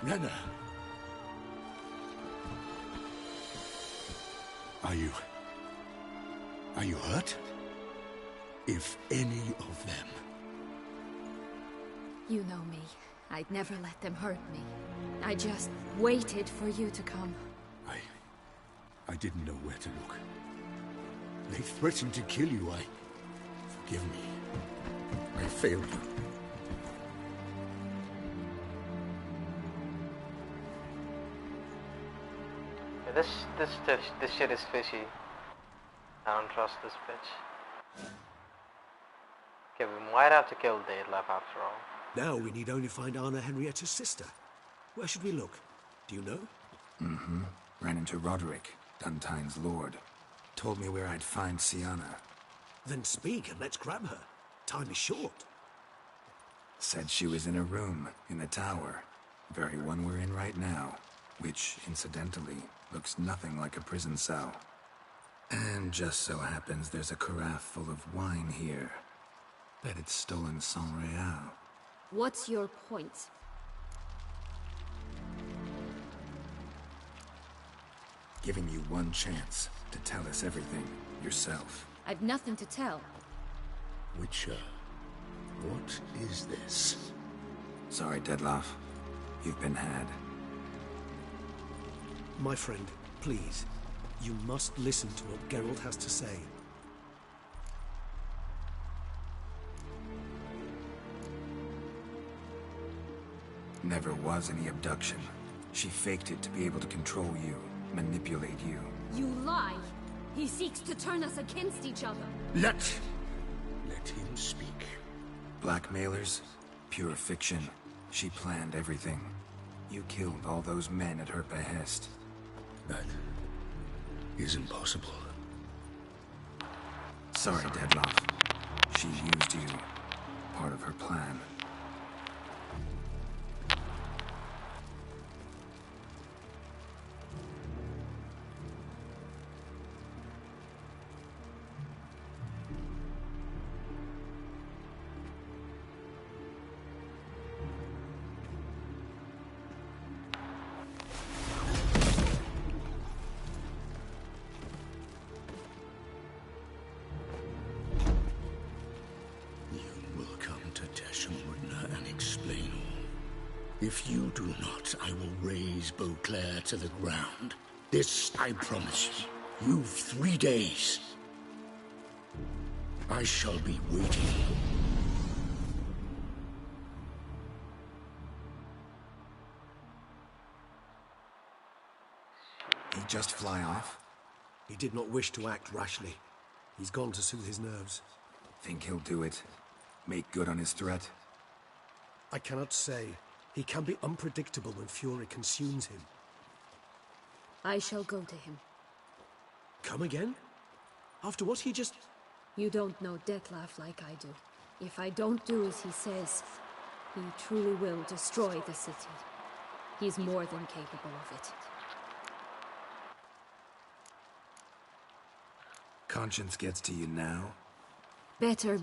Speaker 11: Renner. Are you hurt? If any of them.
Speaker 12: You know me. I'd never let them hurt me. I just waited for you to come.
Speaker 11: I didn't know where to look. They threatened to kill you. Forgive me. I failed you.
Speaker 3: Yeah, this shit is fishy. I don't trust this bitch. Okay, we might have to kill Detlef after all.
Speaker 10: now we need only find Anna Henrietta's sister. Where should we look? Do you know?
Speaker 1: Mm-hmm. Ran into Roderick, Duntine's lord. Told me where I'd find Sienna.
Speaker 10: Then speak and let's grab her. Time is short.
Speaker 1: Said she was in a room in the tower. Very one we're in right now. Which, incidentally, looks nothing like a prison cell. And just so happens there's a carafe full of wine here. Bet it's stolen San Real.
Speaker 12: What's your point?
Speaker 1: Giving you one chance to tell us everything yourself.
Speaker 12: I've nothing to tell.
Speaker 11: Witcher, what is this?
Speaker 1: Sorry, Detlef. You've been had.
Speaker 10: My friend, please. You must listen to what Geralt has to say.
Speaker 1: Never was any abduction. She faked it to be able to control you, manipulate you.
Speaker 12: You lie! He seeks to turn us against each other.
Speaker 11: Let him speak.
Speaker 1: Blackmailers? Pure fiction. She planned everything. You killed all those men at her behest.
Speaker 11: That is impossible.
Speaker 1: Sorry, Detlef. She used you. Part of her plan.
Speaker 11: If you do not, I will raise Beauclair to the ground. This I promise you. You've 3 days. I shall be waiting.
Speaker 1: He'd just fly off?
Speaker 10: He did not wish to act rashly. He's gone to soothe his nerves.
Speaker 1: Think he'll do it? Make good on his threat?
Speaker 10: I cannot say. He can be unpredictable when fury consumes him.
Speaker 12: I shall go to him.
Speaker 10: Come again? After what he just...
Speaker 12: You don't know Detlef like I do. If I don't do as he says, he truly will destroy the city. He's more than capable of it.
Speaker 1: Conscience gets to you now?
Speaker 12: Better...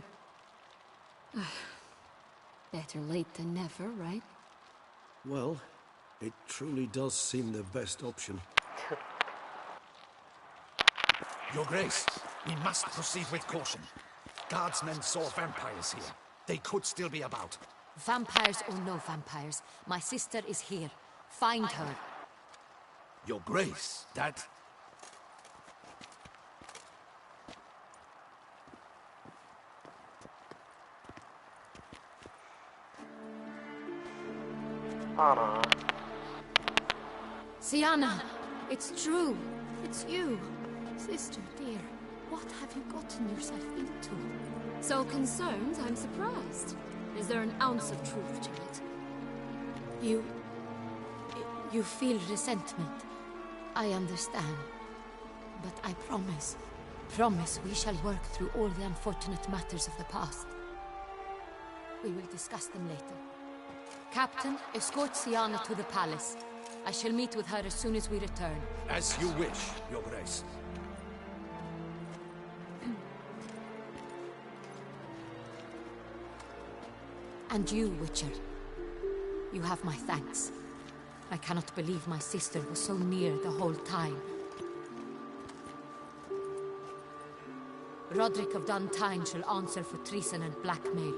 Speaker 12: better late than never, right?
Speaker 10: Well, it truly does seem the best option.
Speaker 2: Your Grace, we must proceed with caution. Guardsmen saw vampires here. They could still be about.
Speaker 5: Vampires or no vampires, my sister is here. Find her.
Speaker 2: Your Grace, that...
Speaker 3: Anna.
Speaker 12: Sienna, it's true. It's you. Sister, dear, what have you gotten yourself into? So concerned, I'm surprised. Is there an ounce of truth to it?
Speaker 5: You feel resentment. I understand. But I promise we shall work through all the unfortunate matters of the past. We will discuss them later. Captain, escort Sienna to the palace. I shall meet with her as soon as we return.
Speaker 2: As you wish, Your Grace.
Speaker 5: And you, Witcher. You have my thanks. I cannot believe my sister was so near the whole time. Roderick of Duntine shall answer for treason and blackmail.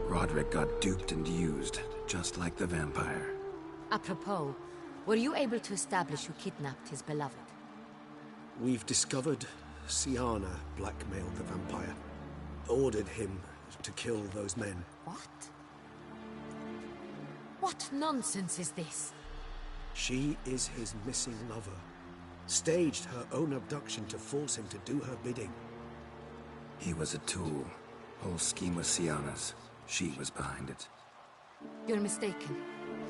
Speaker 1: Roderick got duped and used, just like the vampire.
Speaker 5: Apropos, were you able to establish who kidnapped his beloved?
Speaker 10: We've discovered Sienna blackmailed the vampire. Ordered him to kill those men.
Speaker 5: What? What nonsense is this?
Speaker 10: She is his missing lover. Staged her own abduction to force him to do her bidding.
Speaker 1: He was a tool. Whole scheme was Sienna's. She was behind it.
Speaker 5: You're mistaken.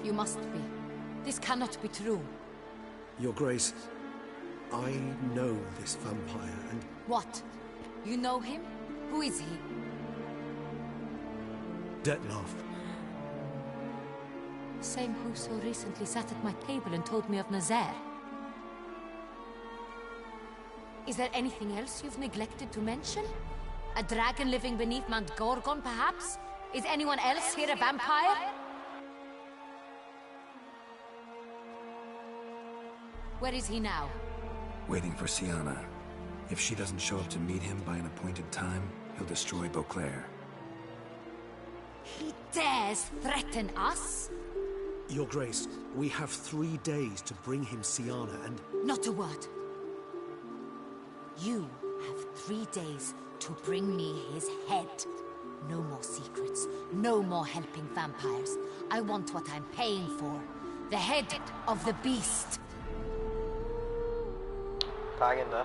Speaker 5: You must be. This cannot be true.
Speaker 10: Your Grace, I know this vampire and...
Speaker 5: What? You know him? Who is he?
Speaker 10: Dettlaff.
Speaker 5: Same who so recently sat at my table and told me of Nazaire. Is there anything else you've neglected to mention? A dragon living beneath Mount Gorgon, perhaps? Is anyone else here a vampire? Where is he now?
Speaker 1: Waiting for Sienna. If she doesn't show up to meet him by an appointed time, he'll destroy Beauclair.
Speaker 5: He dares threaten us?
Speaker 10: Your Grace, we have 3 days to bring him Sienna and...
Speaker 5: Not a word. You have 3 days to bring me his head. No more secrets. No more helping vampires. I want what I'm paying for. The head of the beast.
Speaker 3: Taginda.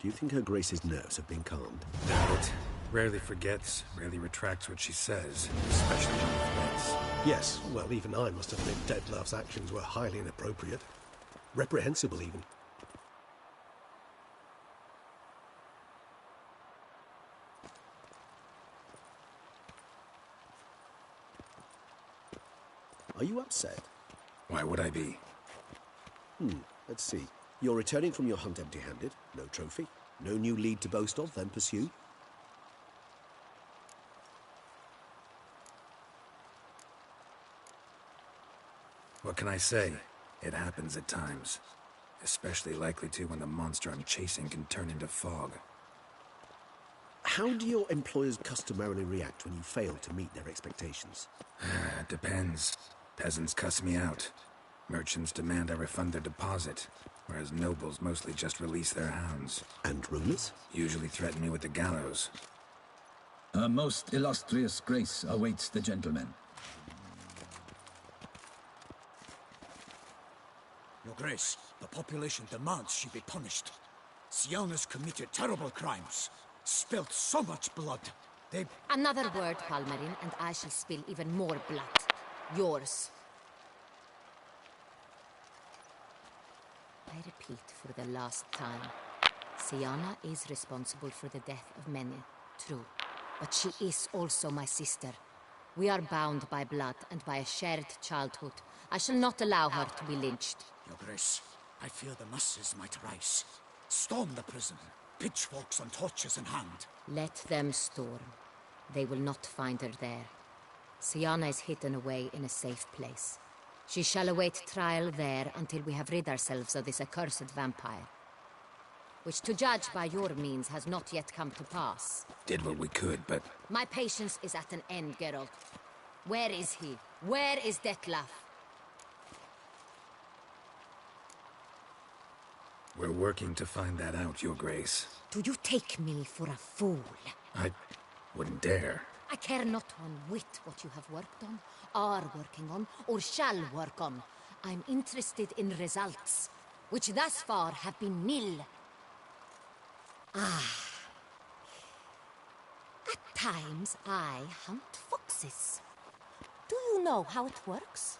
Speaker 10: Do you think Her Grace's nerves have been calmed?
Speaker 1: Doubt. Rarely forgets, rarely retracts what she says, especially on threats.
Speaker 8: Yes, well, even I must admit Dettlaff's actions were highly inappropriate. Reprehensible, even. Are you upset?
Speaker 1: Why would I be?
Speaker 10: Let's see. You're returning from your hunt empty-handed. No trophy. No new lead to boast of, then pursue.
Speaker 1: What can I say? It happens at times. Especially likely to when the monster I'm chasing can turn into fog.
Speaker 10: How do your employers customarily react when you fail to meet their expectations?
Speaker 1: It depends. Peasants cuss me out. Merchants demand I refund their deposit, whereas nobles mostly just release their hounds.
Speaker 10: And rulers?
Speaker 1: Usually threaten me with the gallows.
Speaker 13: A most illustrious grace awaits the gentleman.
Speaker 14: Your Grace, the population demands she be punished. Siana's committed terrible crimes. Spilt so much blood. They...
Speaker 5: Another word, Palmerin, and I shall spill even more blood. Yours. I repeat for the last time. Siana is responsible for the death of many, true. But she is also my sister. We are bound by blood and by a shared childhood. I shall not allow her to be lynched.
Speaker 14: Your Grace, I fear the masses might rise. Storm the prison, pitchforks and torches in hand.
Speaker 5: Let them storm. They will not find her there. Siana is hidden away in a safe place. She shall await trial there until we have rid ourselves of this accursed vampire. Which, to judge by your means, has not yet come to pass.
Speaker 1: Did what we could, but...
Speaker 5: My patience is at an end, Geralt. Where is he? Where is Detlef?
Speaker 1: We're working to find that out, Your Grace.
Speaker 5: Do you take me for a fool?
Speaker 1: I wouldn't dare.
Speaker 5: I care not one whit what you have worked on, are working on, or shall work on. I'm interested in results, which thus far have been nil. Ah. At times, I hunt foxes. Do you know how it works?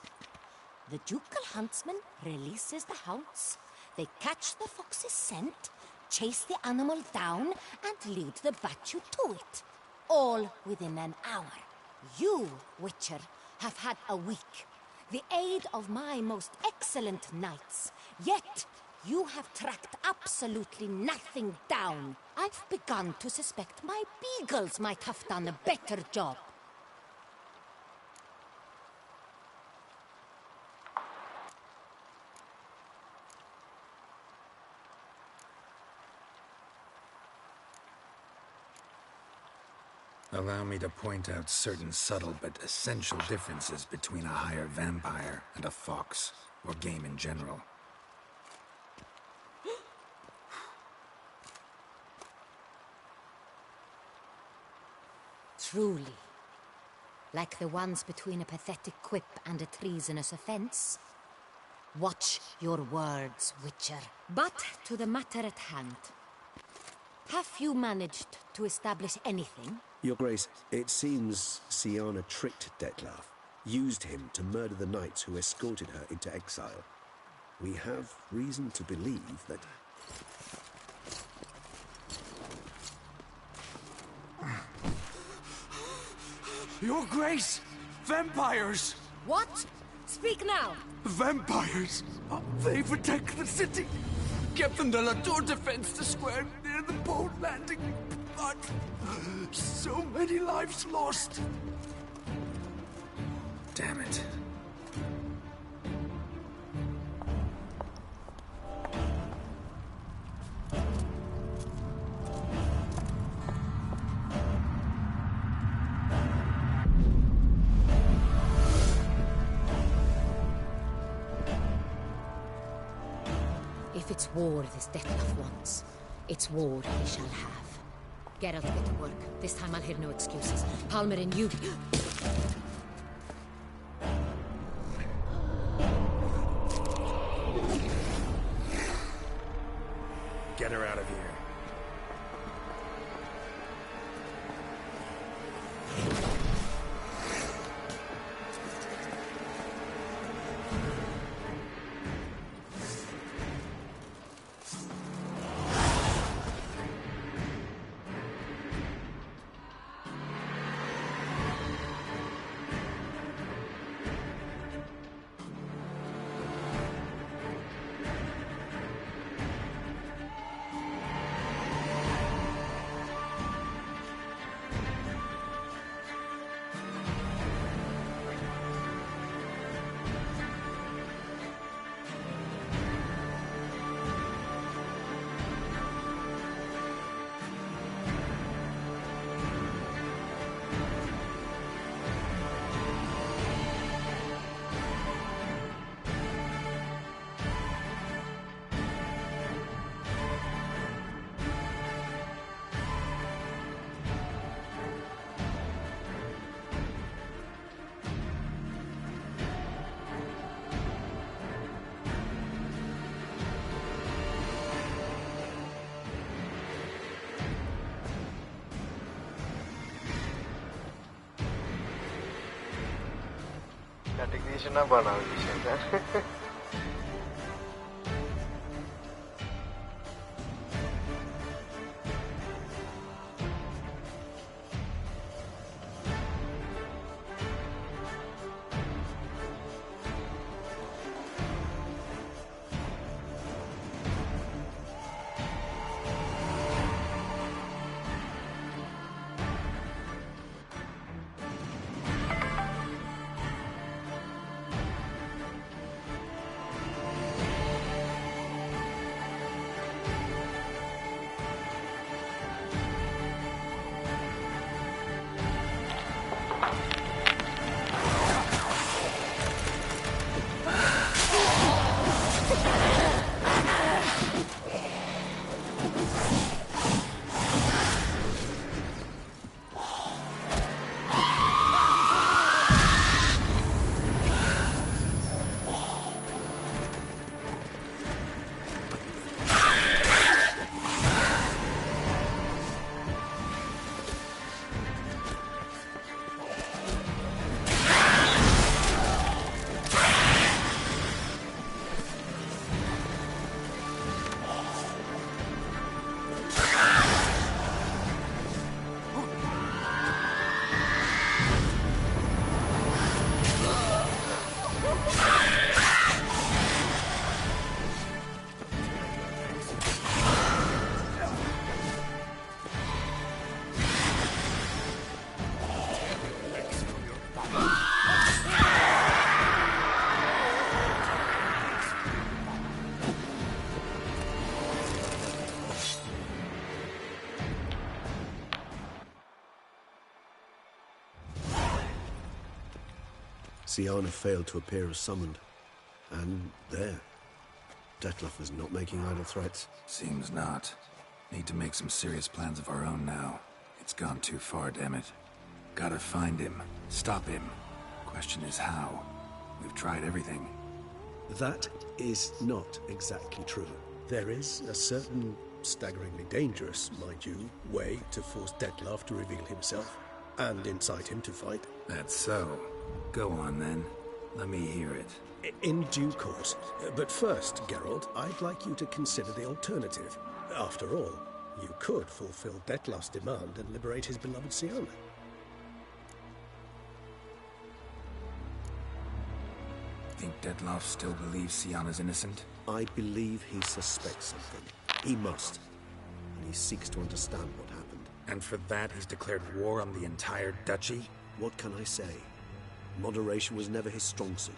Speaker 5: The ducal huntsman releases the hounds. They catch the fox's scent, chase the animal down, and lead the battue to it. All within an hour. You, Witcher, have had a week. The aid of my most excellent knights. Yet, you have tracked absolutely nothing down. I've begun to suspect my beagles might have done a better job.
Speaker 1: Allow me to point out certain subtle but essential differences between a higher vampire and a fox, or game in general.
Speaker 5: Truly. Like the ones between a pathetic quip and a treasonous offense. Watch your words, Witcher. But to the matter at hand. Have you managed to establish anything?
Speaker 10: Your Grace, it seems Siana tricked Detlef, used him to murder the knights who escorted her into exile. We have reason to believe that...
Speaker 14: Your Grace! Vampires!
Speaker 5: What? Speak now!
Speaker 14: Vampires! They've attacked the city! Captain de la Tour defends the square near the boat landing, but so many lives lost.
Speaker 1: Damn it.
Speaker 5: If it's war this Detlef wants, it's war he shall have. Geralt, get to work. This time I'll hear no excuses. Palmerin, you...
Speaker 1: Get her out of here.
Speaker 3: şuna banal bir şeyler.
Speaker 10: Siana failed to appear as summoned. And there. Dettlaff is not making idle threats.
Speaker 1: Seems not. Need to make some serious plans of our own now. It's gone too far, damn it. Gotta find him. Stop him. Question is how. We've tried everything.
Speaker 10: That is not exactly true. There is a certain, staggeringly dangerous, mind you, way to force Dettlaff to reveal himself, and incite him to fight.
Speaker 1: That's so. Go on, then. Let me hear it.
Speaker 10: In due course. But first, Geralt, I'd like you to consider the alternative. After all, you could fulfill Dettlaff's demand and liberate his beloved Siana.
Speaker 1: Think Dettlaff still believes Siana's innocent?
Speaker 10: I believe he suspects something. He must. And he seeks to understand what happened.
Speaker 1: And for that, he's declared war on the entire duchy?
Speaker 10: What can I say? Moderation was never his strong suit.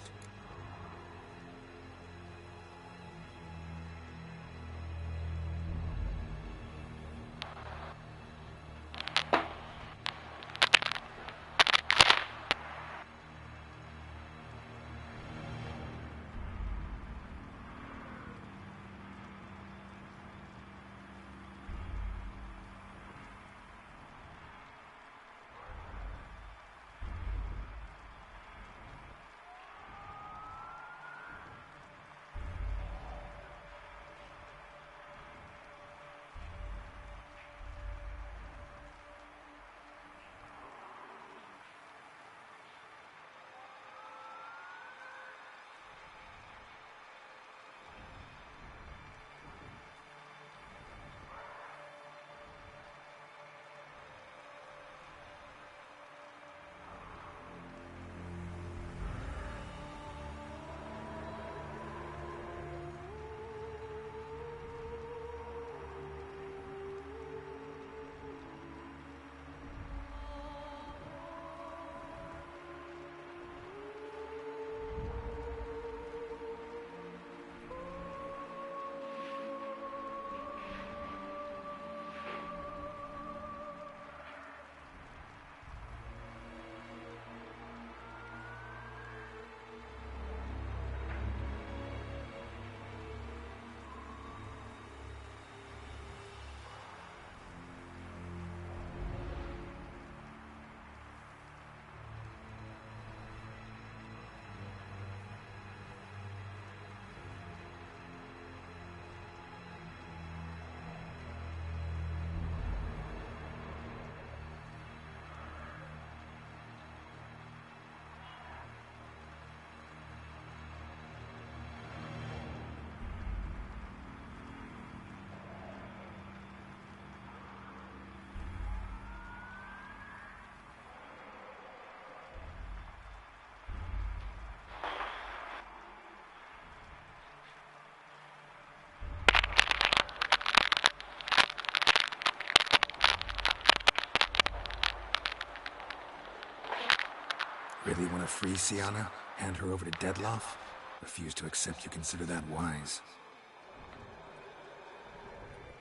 Speaker 1: Really want to free Siana? Hand her over to Dettlaff? Refuse to accept you consider that wise.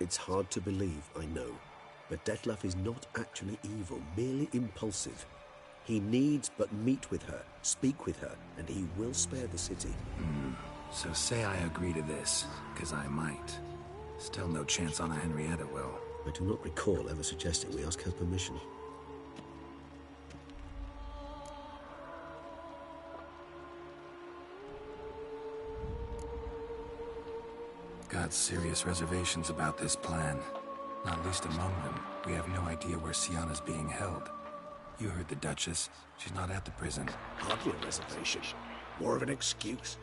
Speaker 10: It's hard to believe, I know, but Dettlaff is not actually evil, merely impulsive. He needs but meet with her, speak with her, and he will spare the city.
Speaker 1: So say I agree to this, because I might. Still no chance Anna Henrietta will.
Speaker 10: I do not recall ever suggesting we ask her permission.
Speaker 1: Got serious reservations about this plan. Not least among them, we have no idea where Siana's being held. You heard the Duchess. She's not at the prison.
Speaker 10: Hardly a reservation. More of an excuse.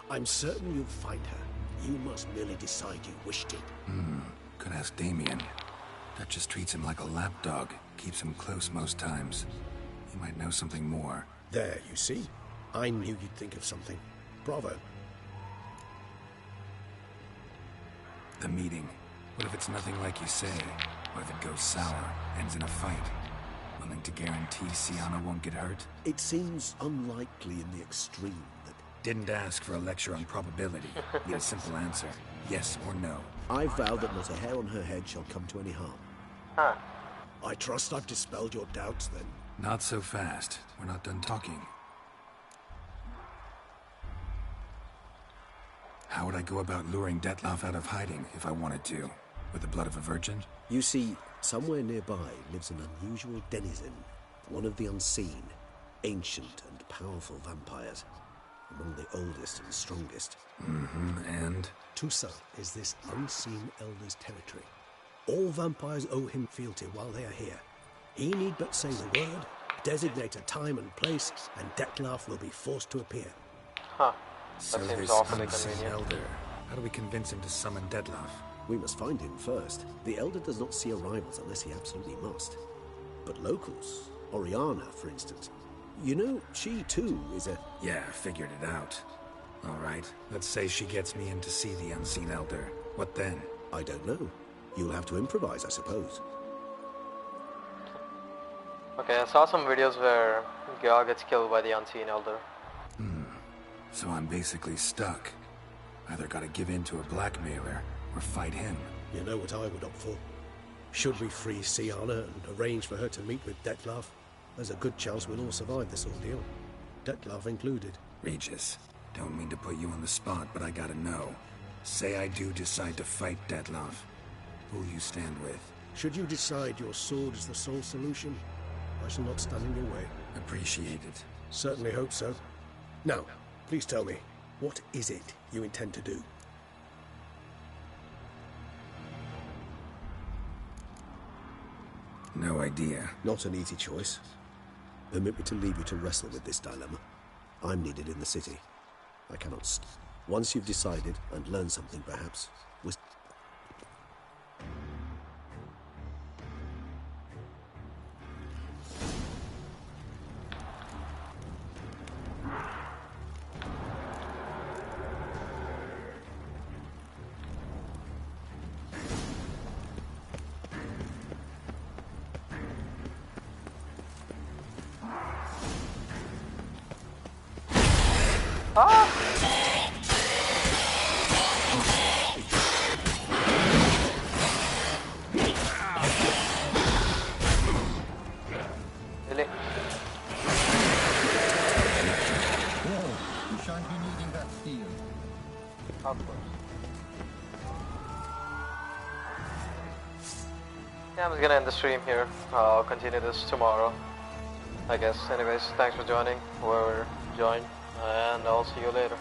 Speaker 10: I'm certain you'll find her. You must merely decide you wish to.
Speaker 1: Could ask Damien. Duchess treats him like a lapdog. Keeps him close most times. He might know something more.
Speaker 10: There, you see? I knew you'd think of something. Bravo.
Speaker 1: The meeting. What if it's nothing like you say? What if it goes sour, ends in a fight? Willing to guarantee Siana won't get hurt?
Speaker 10: It seems unlikely in the extreme that...
Speaker 1: Didn't ask for a lecture on probability. Need a simple answer. Yes or no.
Speaker 10: I vow that not a hair on her head shall come to any harm.
Speaker 3: Huh.
Speaker 10: I trust I've dispelled your doubts, then.
Speaker 1: Not so fast. We're not done talking. How would I go about luring Dettlaff out of hiding if I wanted to? With the blood of a virgin?
Speaker 10: You see, somewhere nearby lives an unusual denizen, one of the unseen, ancient and powerful vampires, among the oldest and strongest.
Speaker 1: And?
Speaker 10: Toussaint is this unseen elder's territory. All vampires owe him fealty while they are here. He need but say the word, designate a time and place, and Dettlaff will be forced to appear.
Speaker 3: Huh.
Speaker 1: So
Speaker 3: That seems
Speaker 1: this
Speaker 3: awfully
Speaker 1: unseen
Speaker 3: convenient.
Speaker 1: elder. How do we convince him to summon Dettlaff?
Speaker 10: We must find him first. The elder does not see arrivals unless he absolutely must. But locals, Oriana, for instance, you know, she too is a...
Speaker 1: Yeah, figured it out. All right, let's say she gets me in to see the unseen elder. What then?
Speaker 10: I don't know. You'll have to improvise, I suppose.
Speaker 3: Okay, I saw some videos where Gya gets killed by the unseen elder.
Speaker 1: So I'm basically stuck. Either gotta give in to a blackmailer, or fight him.
Speaker 10: You know what I would opt for? Should we free Siana and arrange for her to meet with Dettlaff, there's a good chance we'll all survive this ordeal. Dettlaff included.
Speaker 1: Regis, don't mean to put you on the spot, but I gotta know. Say I do decide to fight Dettlaff. Who'll you stand with?
Speaker 10: Should you decide your sword is the sole solution, I shall not stand in your way.
Speaker 1: Appreciate it.
Speaker 10: Certainly hope so. Now, please tell me, what is it you intend to do?
Speaker 1: No idea.
Speaker 10: Not an easy choice. Permit me to leave you to wrestle with this dilemma. I'm needed in the city. I cannot Once you've decided and learned something, perhaps,
Speaker 3: Really?
Speaker 13: Oh, you shan't be needing that steel.
Speaker 3: Of course. Yeah, I'm just gonna end the stream here. I'll continue this tomorrow, I guess. Anyways, thanks for joining, whoever joined, and I'll see you later.